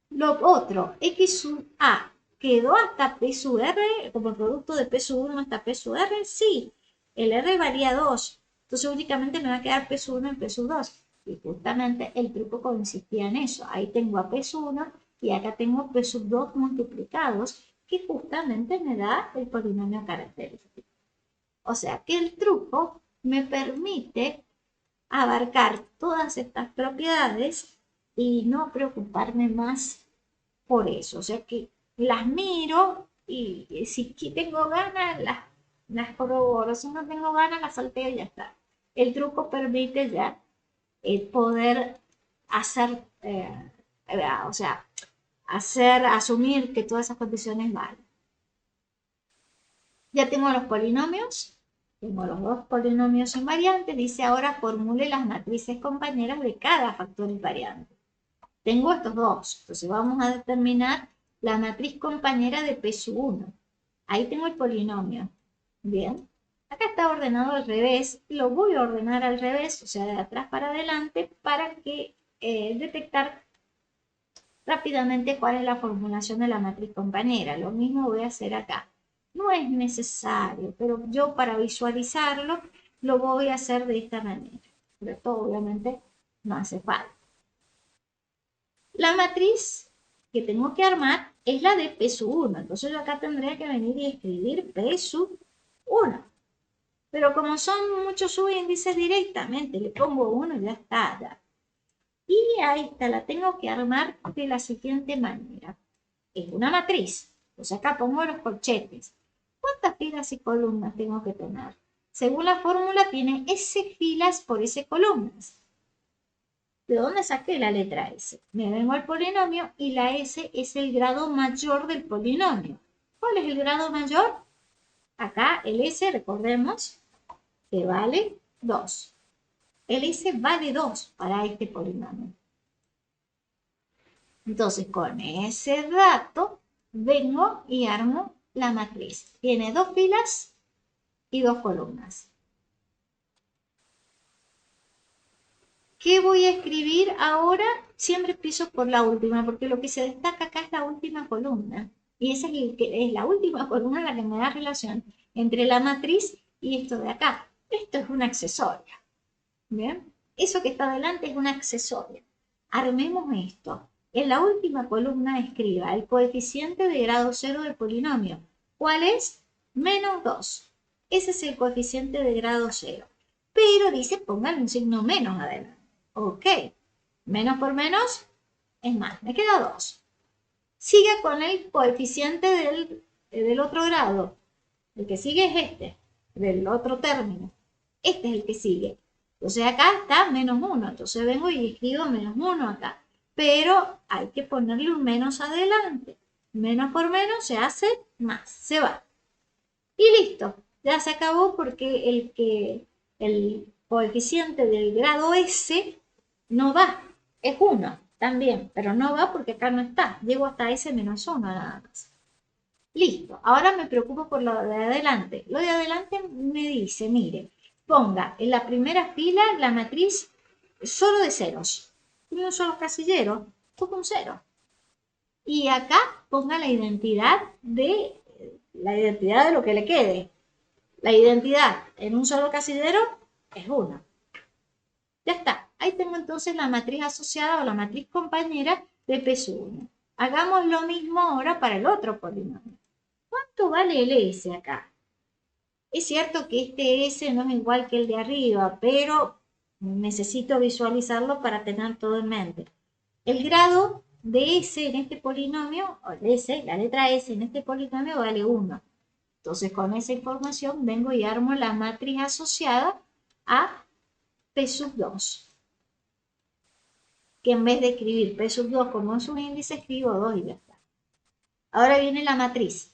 Lo otro, X sub A quedó hasta P sub R como producto de P sub 1 hasta P sub R, sí, el R varía 2, entonces únicamente me va a quedar P sub 1 y P sub 2. Y justamente el truco consistía en eso. Ahí tengo a P sub 1 y acá tengo P sub 2 multiplicados, que justamente me da el polinomio característico. O sea que el truco me permite abarcar todas estas propiedades y no preocuparme más por eso. O sea que las miro y si tengo ganas las corroboro, si no tengo ganas las salteo y ya está. El truco permite ya poder hacer, o sea, asumir que todas esas condiciones valen. Ya tengo los polinomios. Tengo los dos polinomios invariantes. Dice ahora formule las matrices compañeras de cada factor invariante. Tengo estos dos. Entonces vamos a determinar la matriz compañera de P sub 1. Ahí tengo el polinomio. Bien. Acá está ordenado al revés. Lo voy a ordenar al revés, o sea, de atrás para adelante, para que detectar rápidamente cuál es la formulación de la matriz compañera. Lo mismo voy a hacer acá. No es necesario, pero yo para visualizarlo lo voy a hacer de esta manera. Pero esto obviamente no hace falta. La matriz que tengo que armar es la de P sub 1. Entonces yo acá tendría que venir y escribir P sub 1. Pero como son muchos subíndices, directamente le pongo 1 y ya está. Ya. Y ahí está, la tengo que armar de la siguiente manera. Es una matriz. Entonces acá pongo los corchetes. ¿Cuántas filas y columnas tengo que tener? Según la fórmula tiene S filas por S columnas. ¿De dónde saqué la letra S? Me vengo al polinomio y la S es el grado mayor del polinomio. ¿Cuál es el grado mayor? Acá el S, recordemos, que vale 2. El S vale 2 para este polinomio. Entonces, con ese dato, vengo y armo la matriz. Tiene 2 filas y 2 columnas. ¿Qué voy a escribir ahora? Siempre empiezo por la última, porque lo que se destaca acá es la última columna. Y esa es la última columna la que me da relación entre la matriz y esto de acá. Esto es una accesoria. ¿Bien? Eso que está adelante es una accesoria. Armemos esto. En la última columna escriba el coeficiente de grado 0 del polinomio. ¿Cuál es? Menos 2. Ese es el coeficiente de grado 0. Pero dice, póngale un signo menos adelante. Ok. Menos por menos es más. Me queda 2. Sigue con el coeficiente del otro grado. El que sigue es este, del otro término. Este es el que sigue. Entonces acá está menos 1. Entonces vengo y escribo menos 1 acá. Pero hay que ponerle un menos adelante. Menos por menos se hace más. Se va. Y listo. Ya se acabó porque el coeficiente del grado S no va. Es 1 también. Pero no va porque acá no está. Llego hasta S menos 1 nada más. Listo, ahora me preocupo por lo de adelante. Lo de adelante me dice, mire, ponga en la primera fila la matriz solo de ceros. Tiene un solo casillero, pongo un 0. Y acá ponga la identidad de lo que le quede. La identidad en un solo casillero es 1. Ya está. Ahí tengo entonces la matriz asociada o la matriz compañera de P sub 1. Hagamos lo mismo ahora para el otro polinomio. ¿Cuánto vale el S acá? Es cierto que este S no es igual que el de arriba, pero necesito visualizarlo para tener todo en mente. El grado de S en este polinomio, o de S, la letra S en este polinomio vale 1. Entonces con esa información vengo y armo la matriz asociada a P sub 2. Que en vez de escribir P sub 2 como un subíndice, escribo 2 y ya está. Ahora viene la matriz.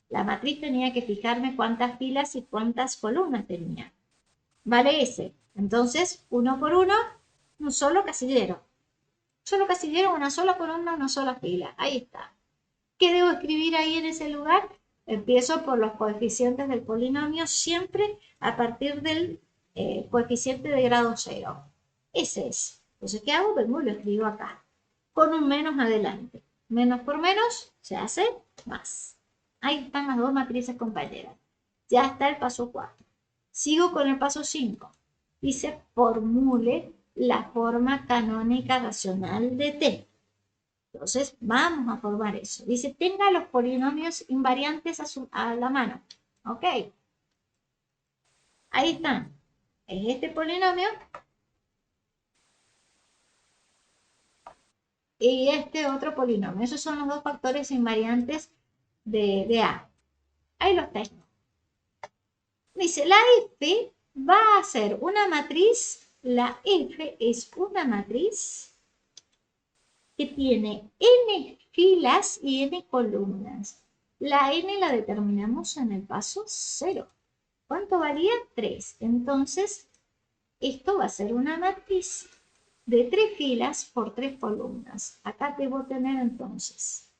La matriz tenía que fijarme cuántas filas y cuántas columnas tenía. Vale S. Entonces, 1 por 1, un solo casillero. Solo casillero, una sola columna, una sola fila. Ahí está. ¿Qué debo escribir ahí en ese lugar? Empiezo por los coeficientes del polinomio, siempre a partir del coeficiente de grado 0. Ese es. Entonces, ¿qué hago? Vengo y lo escribo acá. Con un menos adelante. Menos por menos se hace más. Ahí están las dos matrices compañeras. Ya está el paso 4. Sigo con el paso 5. Dice, formule la forma canónica racional de T. Entonces, vamos a formar eso. Dice, tenga los polinomios invariantes a la mano. ¿Ok? Ahí están. Es este polinomio y este otro polinomio. Esos son los dos factores invariantes de A. Ahí los tengo. Dice, la F va a ser una matriz. La F es una matriz que tiene n filas y n columnas. La n la determinamos en el paso 0. ¿Cuánto valía? 3. Entonces, esto va a ser una matriz de 3 filas por 3 columnas. Acá debo tener entonces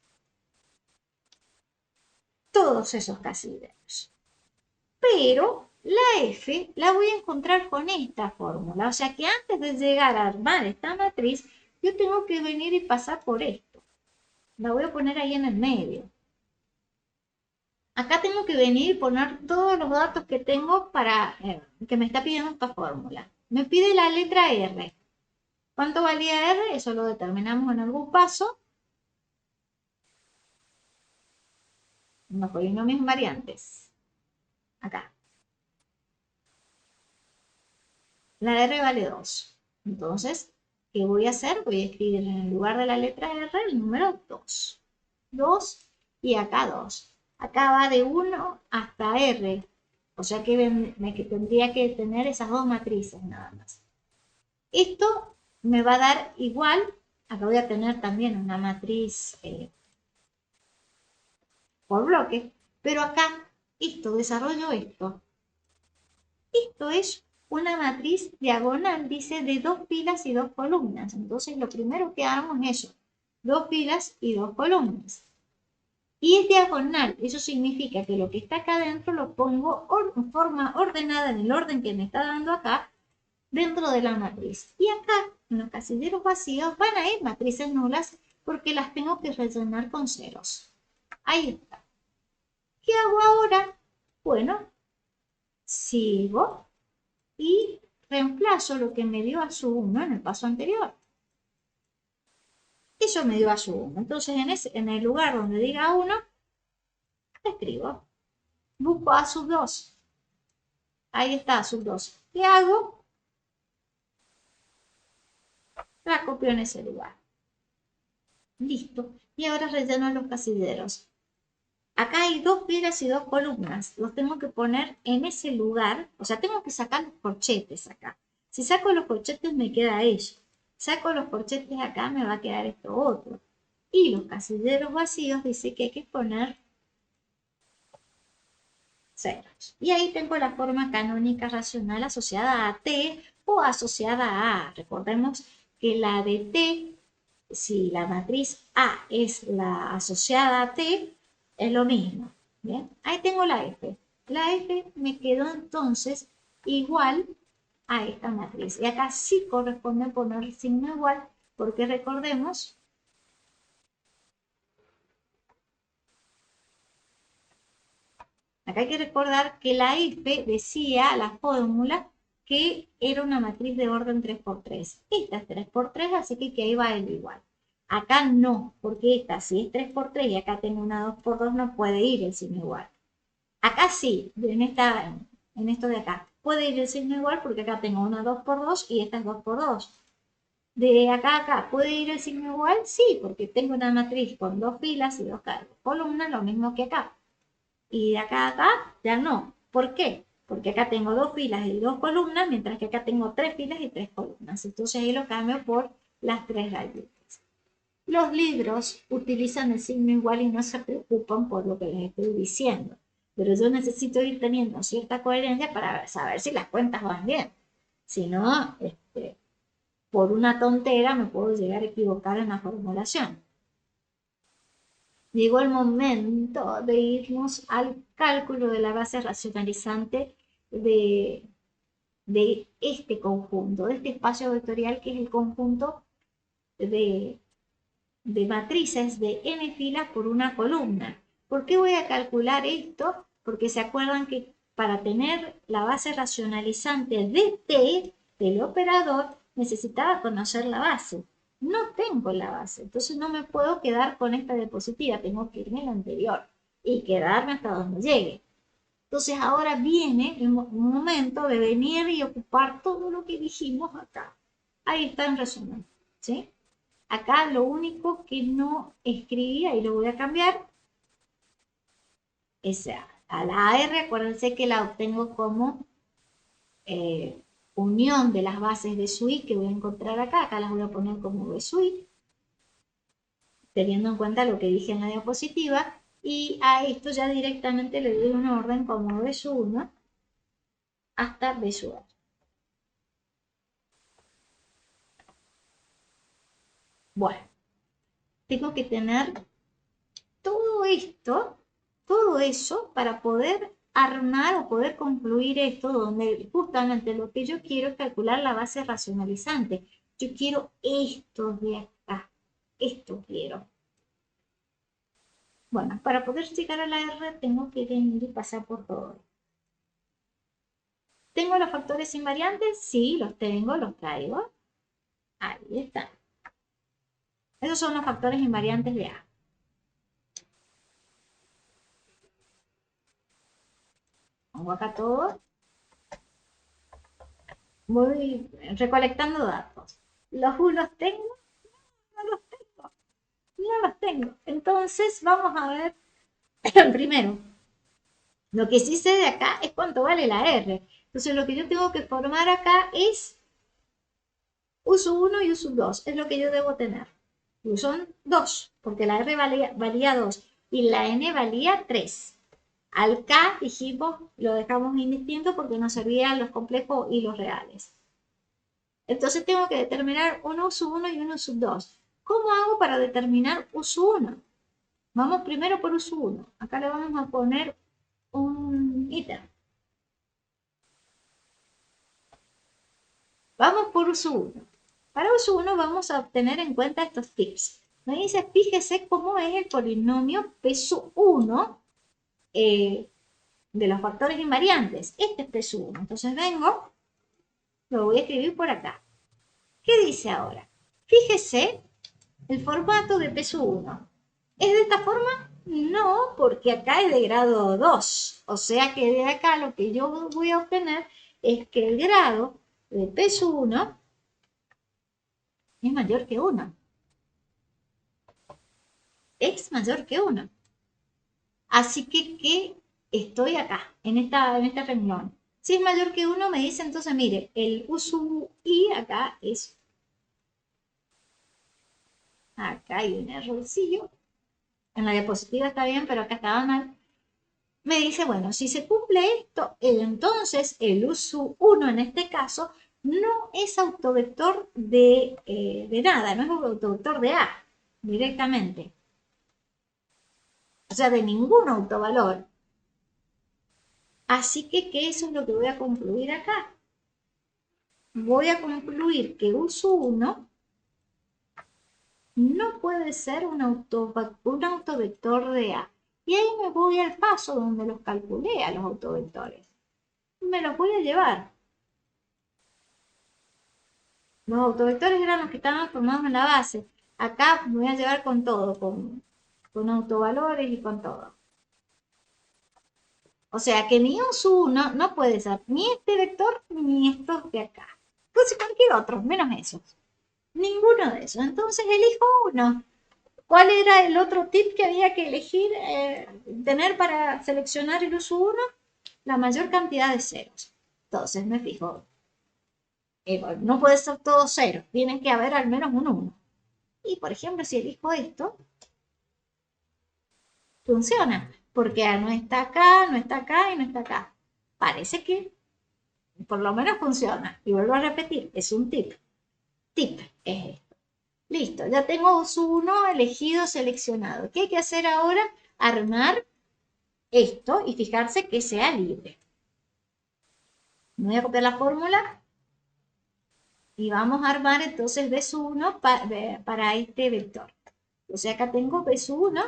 todos esos casilleros. Pero la F la voy a encontrar con esta fórmula. O sea que antes de llegar a armar esta matriz, yo tengo que venir y pasar por esto. La voy a poner ahí en el medio. Acá tengo que venir y poner todos los datos que tengo para que me está pidiendo esta fórmula. Me pide la letra R. ¿Cuánto valía R? Eso lo determinamos en algún paso. Los polinomios invariantes. Acá. La R vale 2. Entonces, ¿qué voy a hacer? Voy a escribir en el lugar de la letra R el número 2. 2 y acá 2. Acá va de 1 hasta R. O sea que tendría que tener esas dos matrices nada más. Esto me va a dar igual. Acá voy a tener también una matriz por bloque. Pero acá, desarrollo esto. Esto es una matriz diagonal, dice, de 2 filas y 2 columnas. Entonces, lo primero que hago es eso, 2 filas y 2 columnas. Y es diagonal, eso significa que lo que está acá adentro lo pongo en forma ordenada, en el orden que me está dando acá, dentro de la matriz. Y acá, en los casilleros vacíos, van a ir matrices nulas porque las tengo que rellenar con ceros. Ahí está. ¿Qué hago ahora? Bueno, sigo y reemplazo lo que me dio a su 1 en el paso anterior. Eso me dio a su 1. Entonces, en el lugar donde diga 1, escribo. Busco a sub 2. Ahí está, a sub 2. ¿Qué hago? La copio en ese lugar. Listo. Y ahora relleno los casilleros. Acá hay 2 filas y 2 columnas. Los tengo que poner en ese lugar. O sea, tengo que sacar los corchetes acá. Si saco los corchetes me queda ello. Saco los corchetes acá, me va a quedar esto otro. Y los casilleros vacíos dice que hay que poner ceros. Y ahí tengo la forma canónica racional asociada a T o asociada a A. Recordemos que la de T, si la matriz A es la asociada a T, es lo mismo. ¿Bien? Ahí tengo la F. La F me quedó entonces igual a esta matriz. Y acá sí corresponde poner el signo igual, porque recordemos, acá hay que recordar que la F decía la fórmula que era una matriz de orden 3×3. Esta es 3×3, así que ahí va el igual. Acá no, porque esta si es 3×3 y acá tengo una 2×2 no puede ir el signo igual. Acá sí, en esto de acá, puede ir el signo igual porque acá tengo una 2×2 y esta es 2×2. De acá a acá, ¿puede ir el signo igual? Sí, porque tengo una matriz con 2 filas y 2 columnas, lo mismo que acá. Y de acá a acá ya no. ¿Por qué? Porque acá tengo 2 filas y 2 columnas, mientras que acá tengo 3 filas y 3 columnas. Entonces ahí lo cambio por las 3 rayitas. Los libros utilizan el signo igual y no se preocupan por lo que les estoy diciendo. Pero yo necesito ir teniendo cierta coherencia para saber si las cuentas van bien. Si no, por una tontera me puedo llegar a equivocar en la formulación. Llegó el momento de irnos al cálculo de la base racionalizante de, de este conjunto, de este espacio vectorial que es el conjunto de, de matrices de n filas por una columna. ¿Por qué voy a calcular esto? Porque se acuerdan que para tener la base racionalizante de t del operador necesitaba conocer la base. No tengo la base, entonces no me puedo quedar con esta diapositiva, tengo que irme a la anterior y quedarme hasta donde llegue. Entonces ahora viene el momento de venir y ocupar todo lo que dijimos acá. Ahí está en resumen, ¿sí? Acá lo único que no escribí, ahí lo voy a cambiar, es a la AR, acuérdense que la obtengo como unión de las bases de SUI que voy a encontrar acá las voy a poner como de SUI, teniendo en cuenta lo que dije en la diapositiva, y a esto ya directamente le doy una orden como de SU1, hasta B sub H. Bueno, tengo que tener todo esto, todo eso para poder armar o poder concluir esto, donde justamente lo que yo quiero es calcular la base racionalizante. Yo quiero esto de acá, esto quiero. Bueno, para poder llegar a la R tengo que venir y pasar por todo. ¿Tengo los factores invariantes? Sí, los tengo, los traigo. Ahí están. Esos son los factores invariantes de A. Pongo acá todo. Voy recolectando datos. ¿Los U los tengo? No los tengo. No los tengo. Entonces vamos a ver primero. Lo que sí sé de acá es cuánto vale la R. Entonces lo que yo tengo que formar acá es U sub 1 y U sub 2. Es lo que yo debo tener. Y son 2, porque la R valía 2 y la N valía 3. Al K dijimos, lo dejamos indistinto porque nos servían los complejos y los reales. Entonces tengo que determinar un U sub 1 y un U sub 2. ¿Cómo hago para determinar U sub 1? Vamos primero por U sub 1. Acá le vamos a poner un ítem. Vamos por U sub 1. Para U sub 1 vamos a tener en cuenta estos tips. Me dice, fíjese cómo es el polinomio P sub 1 de los factores invariantes. Este es P sub 1. Entonces vengo, lo voy a escribir por acá. ¿Qué dice ahora? Fíjese el formato de P sub 1. ¿Es de esta forma? No, porque acá es de grado 2. O sea que de acá lo que yo voy a obtener es que el grado de P sub 1 es mayor que 1. Es mayor que 1. Así que estoy acá, en este renglón. Si es mayor que 1, me dice entonces, mire, el U sub I acá es... Acá hay un errorcillo. En la diapositiva está bien, pero acá estaba mal. Me dice, bueno, si se cumple esto, entonces el U sub 1 en este caso no es autovector de nada, no es autovector de A directamente. O sea, de ningún autovalor. Así que eso es lo que voy a concluir acá. Voy a concluir que U sub 1 no puede ser un autovector de A. Y ahí me voy al paso donde los calculé a los autovectores. Me los voy a llevar. Los autovectores eran los que estaban formados en la base. Acá me voy a llevar con todo, con autovalores y con todo. O sea que ni un sub 1 no puede ser ni este vector ni estos de acá. Pues cualquier otro, menos esos. Ninguno de esos. Entonces elijo uno. ¿Cuál era el otro tip que había que elegir, tener para seleccionar el uso 1? La mayor cantidad de ceros. Entonces me fijo, no puede ser todo cero, tiene que haber al menos un 1. Y por ejemplo, si elijo esto, funciona, porque no está acá, no está acá y no está acá. Parece que por lo menos funciona. Y vuelvo a repetir, es un tip. Tip es esto. Listo, ya tengo uso 1 elegido, seleccionado. ¿Qué hay que hacer ahora? Armar esto y fijarse que sea libre. Me voy a copiar la fórmula y vamos a armar entonces B sub 1 para este vector. O sea, acá tengo B sub 1,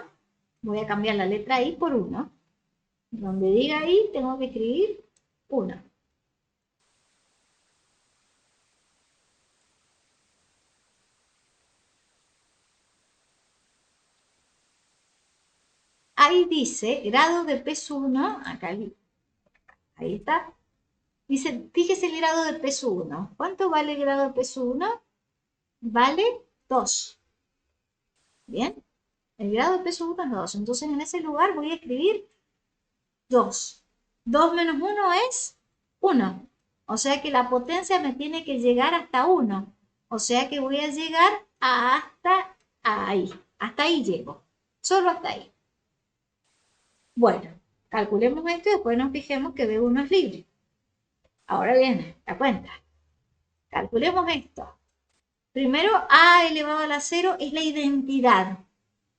voy a cambiar la letra I por 1. Donde diga I tengo que escribir 1. Ahí dice grado de P sub 1, acá ahí está. Dice, fíjese el grado de P sub 1. ¿Cuánto vale el grado de P sub 1? Vale 2. Bien, el grado de P sub 1 es 2. Entonces en ese lugar voy a escribir 2. 2 menos 1 es 1. O sea que la potencia me tiene que llegar hasta 1. O sea que voy a llegar hasta ahí. Hasta ahí llego. Solo hasta ahí. Bueno, calculemos esto y después nos fijemos que B1 es libre. Ahora viene la cuenta. Calculemos esto. Primero, a elevado a la 0 es la identidad.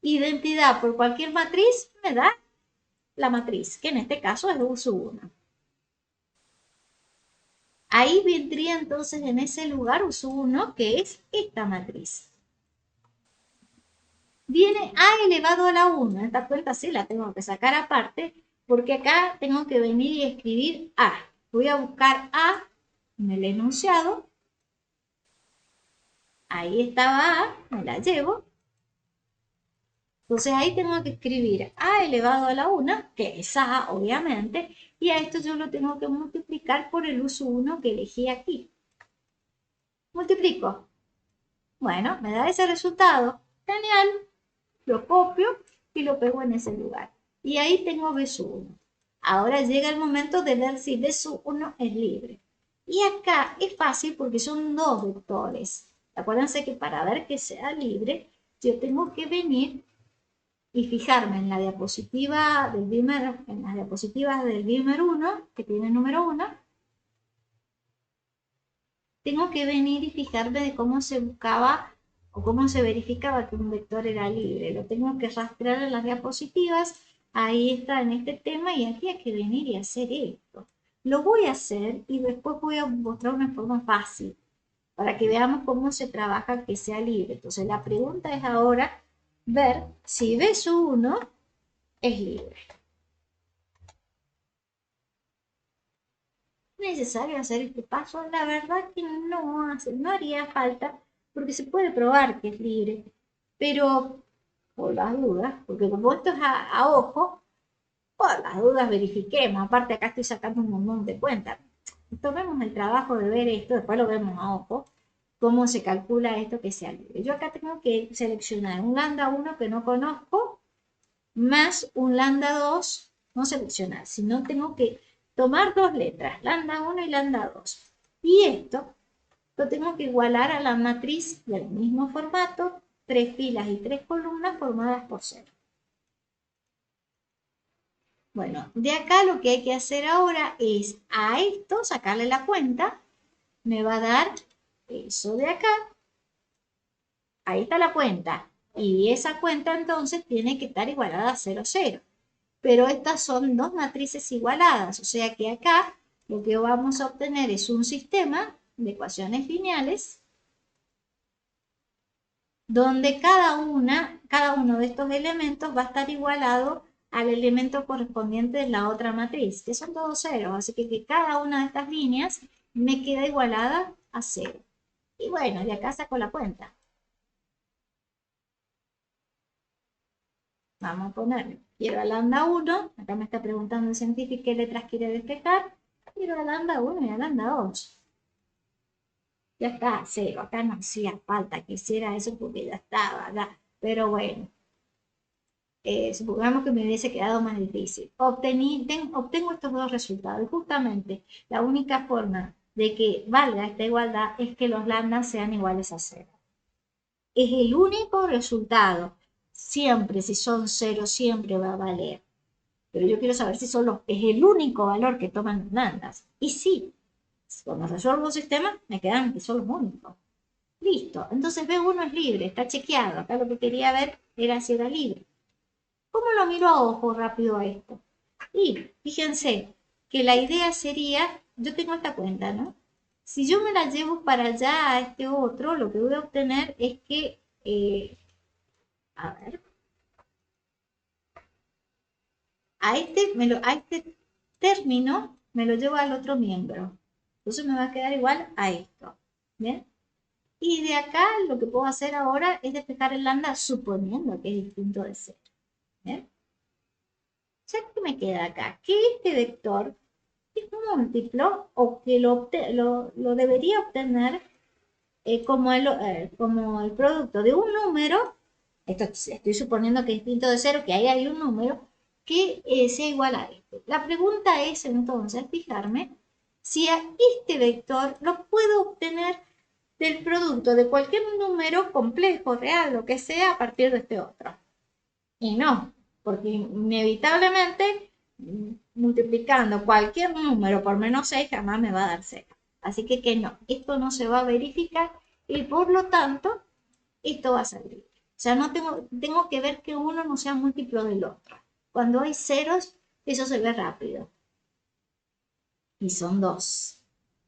Identidad por cualquier matriz me da la matriz, que en este caso es U sub 1. Ahí vendría entonces en ese lugar U sub 1, que es esta matriz. Viene a elevado a la 1. Esta cuenta sí la tengo que sacar aparte, porque acá tengo que venir y escribir A. Voy a buscar A en el enunciado. Ahí estaba A, me la llevo. Entonces ahí tengo que escribir A elevado a la 1, que es A, obviamente, y a esto yo lo tengo que multiplicar por el uso 1 que elegí aquí. Multiplico. Bueno, me da ese resultado. Genial. Lo copio y lo pego en ese lugar. Y ahí tengo B sub 1. Ahora llega el momento de ver si B sub 1 es libre. Y acá es fácil porque son dos vectores. Acuérdense que para ver que sea libre, yo tengo que venir y fijarme en la diapositiva del Beamer, en las diapositivas del Beamer 1, que tiene el número 1, tengo que venir y fijarme de cómo se buscaba o cómo se verificaba que un vector era libre. Lo tengo que rastrear en las diapositivas, ahí está en este tema y aquí hay que venir y hacer esto. Lo voy a hacer y después voy a mostrar una forma fácil para que veamos cómo se trabaja que sea libre. Entonces la pregunta es ahora ver si B sub 1 es libre. ¿Necesario hacer este paso? La verdad que no haría falta, porque se puede probar que es libre, pero por las dudas, porque como esto es a ojo, por las dudas verifiquemos. Aparte acá estoy sacando un montón de cuentas. Tomemos el trabajo de ver esto, después lo vemos a ojo, cómo se calcula esto que sea libre. Yo acá tengo que seleccionar un lambda 1 que no conozco, más un lambda 2, no seleccionar, sino tengo que tomar dos letras, lambda 1 y lambda 2. Y esto lo tengo que igualar a la matriz del mismo formato, 3 filas y 3 columnas formadas por 0. Bueno, de acá lo que hay que hacer ahora es a esto sacarle la cuenta, me va a dar eso de acá, ahí está la cuenta, y esa cuenta entonces tiene que estar igualada a 0, 0. Pero estas son dos matrices igualadas, o sea que acá lo que vamos a obtener es un sistema de ecuaciones lineales donde cada uno de estos elementos va a estar igualado al elemento correspondiente de la otra matriz, que son todos ceros, así que cada una de estas líneas me queda igualada a 0. Y bueno, de acá saco la cuenta. Vamos a ponerle, quiero a lambda 1, acá me está preguntando el científico qué letras quiere despejar, quiero a lambda 1 y a lambda 2. Ya está, 0, acá no hacía falta que hiciera eso porque ya estaba, ¿verdad? Pero bueno, supongamos que me hubiese quedado más difícil. Obtengo estos dos resultados y justamente la única forma de que valga esta igualdad es que los lambdas sean iguales a 0. Es el único resultado. Siempre, si son 0, siempre va a valer. Pero yo quiero saber si es el único valor que toman los lambdas. Y sí, cuando resuelvo los sistemas, me quedan que son los únicos. Listo. Entonces B1 es libre, está chequeado. Acá lo que quería ver era si era libre. ¿Cómo lo miro a ojo rápido a esto? Y fíjense que la idea sería, yo tengo esta cuenta, ¿no? Si yo me la llevo para allá a este otro, lo que voy a obtener es que, a ver, a este término me lo llevo al otro miembro. Entonces me va a quedar igual a esto. ¿Bien? Y de acá lo que puedo hacer ahora es despejar el lambda suponiendo que es distinto de 0. ¿Bien? Ya que me queda acá, que este vector es múltiplo o que lo debería obtener como el producto de un número, esto estoy suponiendo que es distinto de 0, que ahí hay un número, que sea igual a este. La pregunta es entonces fijarme si a este vector lo puedo obtener del producto de cualquier número complejo, real, lo que sea, a partir de este otro. Y no, porque inevitablemente multiplicando cualquier número por menos 6 jamás me va a dar 0. Así que no, esto no se va a verificar y por lo tanto esto va a salir. O sea, no tengo que ver que uno no sea múltiplo del otro. Cuando hay ceros, eso se ve rápido. Y son 2.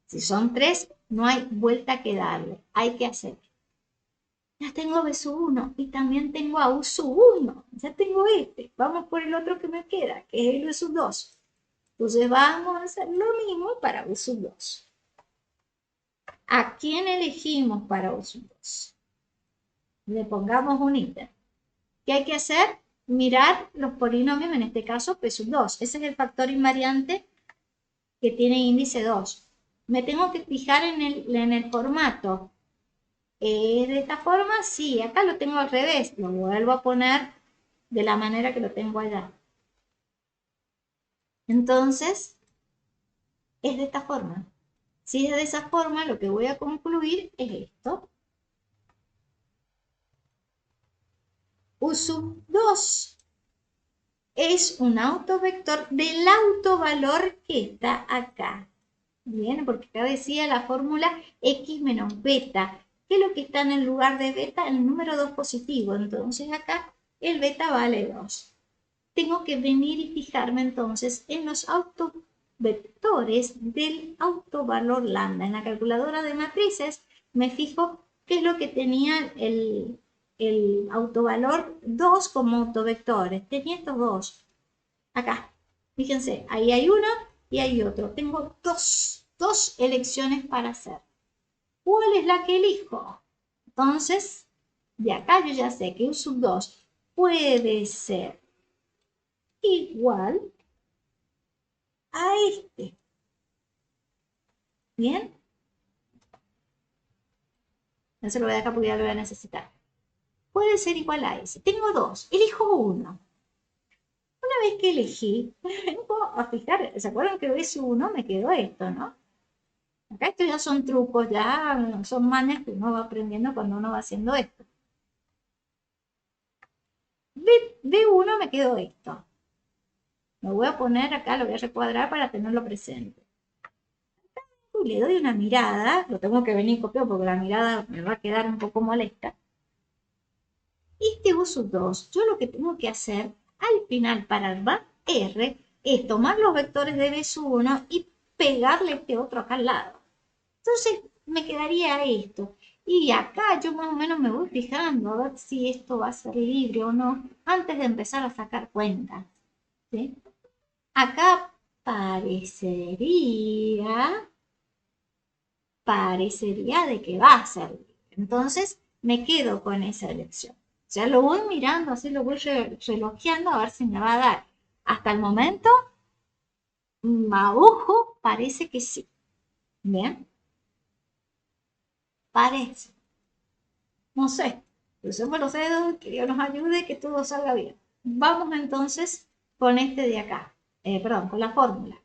Si son 3, no hay vuelta que darle. Hay que hacer. Ya tengo B sub 1 y también tengo a U sub 1. Ya tengo este. Vamos por el otro que me queda, que es el U sub 2. Entonces vamos a hacer lo mismo para U sub 2. ¿A quién elegimos para U sub 2? Le pongamos un ítem. ¿Qué hay que hacer? Mirar los polinomios, en este caso P sub 2. Ese es el factor invariante que tiene índice 2. Me tengo que fijar en el formato. De esta forma, sí, acá lo tengo al revés. Lo vuelvo a poner de la manera que lo tengo allá. Entonces, es de esta forma. Si es de esa forma, lo que voy a concluir es esto. U sub 2 es un autovector del autovalor que está acá. Bien, porque acá decía la fórmula x menos beta, que es lo que está en el lugar de beta, el número 2 positivo. Entonces acá el beta vale 2. Tengo que venir y fijarme entonces en los autovectores del autovalor lambda. En la calculadora de matrices me fijo qué es lo que tenía el autovalor 2 como autovectores. Tenía estos dos. Acá. Fíjense, ahí hay uno y hay otro. Tengo dos elecciones para hacer. ¿Cuál es la que elijo? Entonces, de acá yo ya sé que U sub 2 puede ser igual a este. ¿Bien? No se lo voy a dejar porque ya lo voy a necesitar. Puede ser igual a ese. Tengo dos. Elijo uno. Una vez que elegí, vengo a fijar. ¿Se acuerdan que ese uno me quedó esto, no? Acá estos ya son trucos, ya son mañas que uno va aprendiendo cuando uno va haciendo esto. De uno me quedó esto. Lo voy a poner acá, lo voy a recuadrar para tenerlo presente. Le doy una mirada, lo tengo que venir copiando porque la mirada me va a quedar un poco molesta. Este U sub 2, yo lo que tengo que hacer al final para armar R es tomar los vectores de B sub 1 y pegarle este otro acá al lado. Entonces me quedaría esto. Y acá yo más o menos me voy fijando a ver si esto va a ser libre o no antes de empezar a sacar cuentas. ¿Sí? Acá parecería de que va a ser libre. Entonces me quedo con esa elección. Ya lo voy mirando, así lo voy relojeando a ver si me va a dar. Hasta el momento, a ojo, parece que sí. Bien. Parece. No sé. Crucemos los dedos, que Dios nos ayude, que todo salga bien. Vamos entonces con este de acá. Perdón, con la fórmula.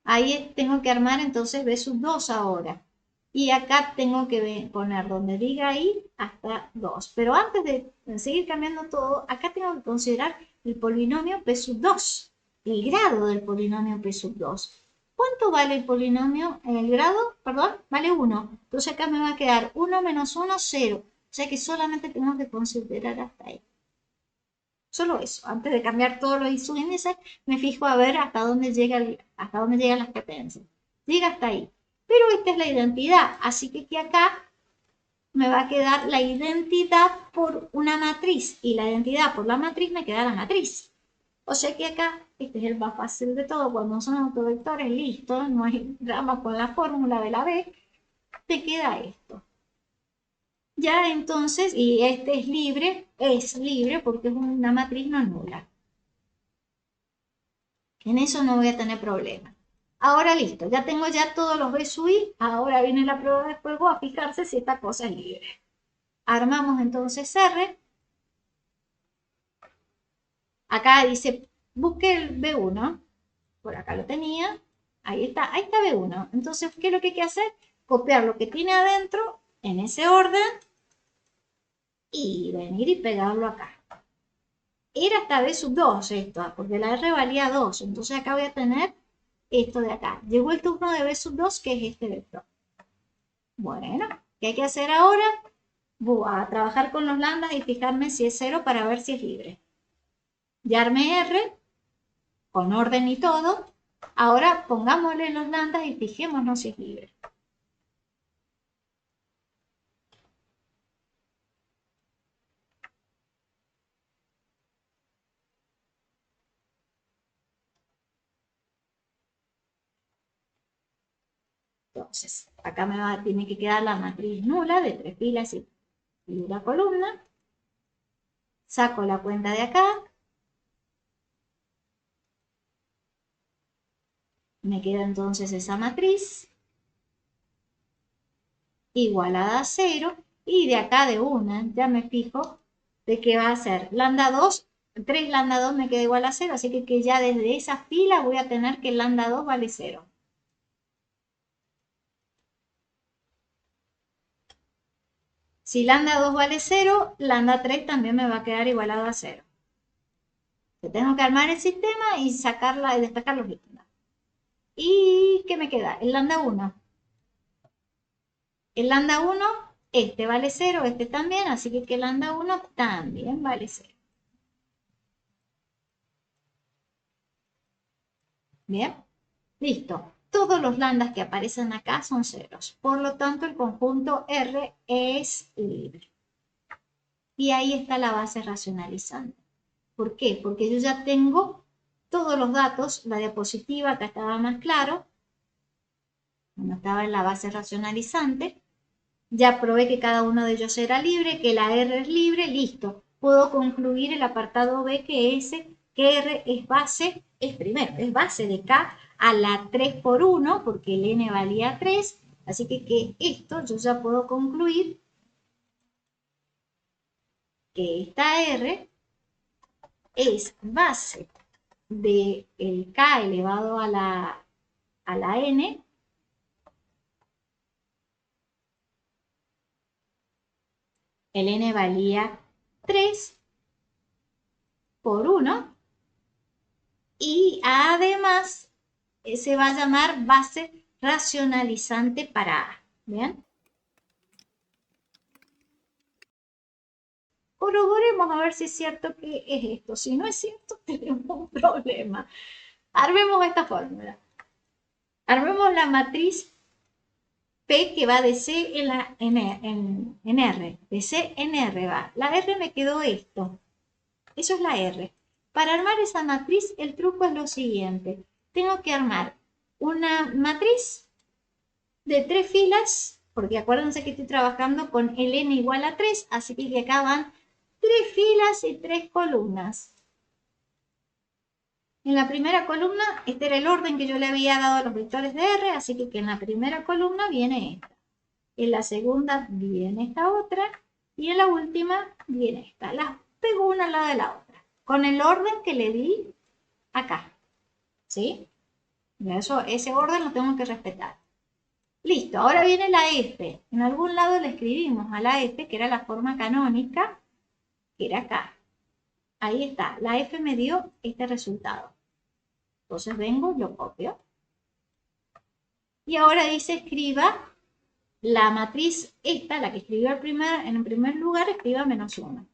Ahí tengo que armar entonces B sub 2 ahora. Y acá tengo que poner donde diga ahí hasta 2. Pero antes de seguir cambiando todo, acá tengo que considerar el polinomio P sub 2. El grado del polinomio P sub 2. ¿Cuánto vale el polinomio? El grado, perdón, vale 1. Entonces acá me va a quedar 1 menos 1, 0. O sea que solamente tengo que considerar hasta ahí. Solo eso. Antes de cambiar todos los subíndices, me fijo a ver hasta dónde llegan las potencias. Llega hasta ahí. Pero esta es la identidad. Así que acá me va a quedar la identidad por una matriz. Y la identidad por la matriz me queda la matriz. O sea que acá, este es el más fácil de todo. Cuando son autovectores, listo. No hay drama con la fórmula de la B. Te queda esto. Ya entonces, y este es libre porque es una matriz no nula. En eso no voy a tener problema. Ahora listo, ya tengo ya todos los B sub I, ahora viene la prueba de juego a fijarse si esta cosa es libre. Armamos entonces R. Acá dice, busque el B1, por acá lo tenía, ahí está B1. Entonces, ¿qué es lo que hay que hacer? Copiar lo que tiene adentro en ese orden y venir y pegarlo acá. Era hasta b sub 2 esto, porque la r valía 2, entonces acá voy a tener esto de acá. Llegó el turno de b sub 2, que es este vector. Bueno, ¿qué hay que hacer ahora? Voy a trabajar con los lambdas y fijarme si es 0 para ver si es libre. Ya armé R, con orden y todo. Ahora pongámosle los lambdas y fijémonos si es libre. Entonces, acá tiene que quedar la matriz nula de 3 filas y una columna. Saco la cuenta de acá. Me queda entonces esa matriz igualada a 0. Y de acá de una ya me fijo de que va a ser lambda 2. 3 lambda 2 me queda igual a 0. Así que ya desde esa fila voy a tener que lambda 2 vale 0. Si lambda 2 vale 0, lambda 3 también me va a quedar igualado a 0. Tengo que armar el sistema y sacarla y destacar los lambda. ¿Y qué me queda? El lambda 1. El lambda 1, este vale 0, este también, así que el lambda 1 también vale 0. Bien, listo. Todos los lambdas que aparecen acá son ceros. Por lo tanto, el conjunto R es libre. Y ahí está la base racionalizante. ¿Por qué? Porque yo ya tengo todos los datos. La diapositiva acá estaba más claro. Cuando estaba en la base racionalizante. Ya probé que cada uno de ellos era libre, que la R es libre, listo. Puedo concluir el apartado B que R es base, es base de K a la 3 por 1, porque el N valía 3. Así que esto yo ya puedo concluir que esta R es base de el K elevado a la N. El N valía 3 por 1. Y además se va a llamar base racionalizante para A. ¿Bien? Corroboremos a ver si es cierto que es esto. Si no es cierto, tenemos un problema. Armemos esta fórmula. Armemos la matriz P que va de C en R. De C en R va. La R me quedó esto. Eso es la R. Para armar esa matriz, el truco es lo siguiente. Tengo que armar una matriz de 3 filas, porque acuérdense que estoy trabajando con el n igual a 3, así que acá van 3 filas y 3 columnas. En la primera columna, este era el orden que yo le había dado a los vectores de R, así que en la primera columna viene esta. En la segunda viene esta otra, y en la última viene esta. Las pego una al lado de la otra, con el orden que le di acá. ¿Sí? Ese orden lo tengo que respetar. Listo, ahora viene la F. En algún lado le escribimos a la F, que era la forma canónica, que era acá. Ahí está, la F me dio este resultado. Entonces vengo, lo copio. Y ahora dice escriba la matriz esta, la que escribió en el primer lugar, escriba -1.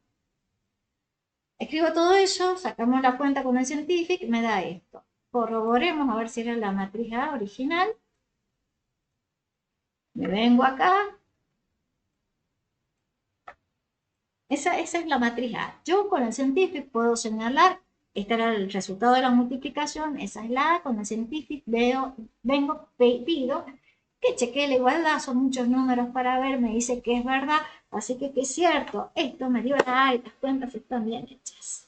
Escribo todo eso, sacamos la cuenta con el Scientific, me da esto. Corroboremos a ver si era la matriz A original. Me vengo acá. Esa es la matriz A. Yo con el Scientific puedo señalar, este era el resultado de la multiplicación, esa es la A, con el Scientific pido que chequee la igualdad, son muchos números para ver, me dice que es verdad, así que es cierto, esto me dio la A y las cuentas están bien hechas.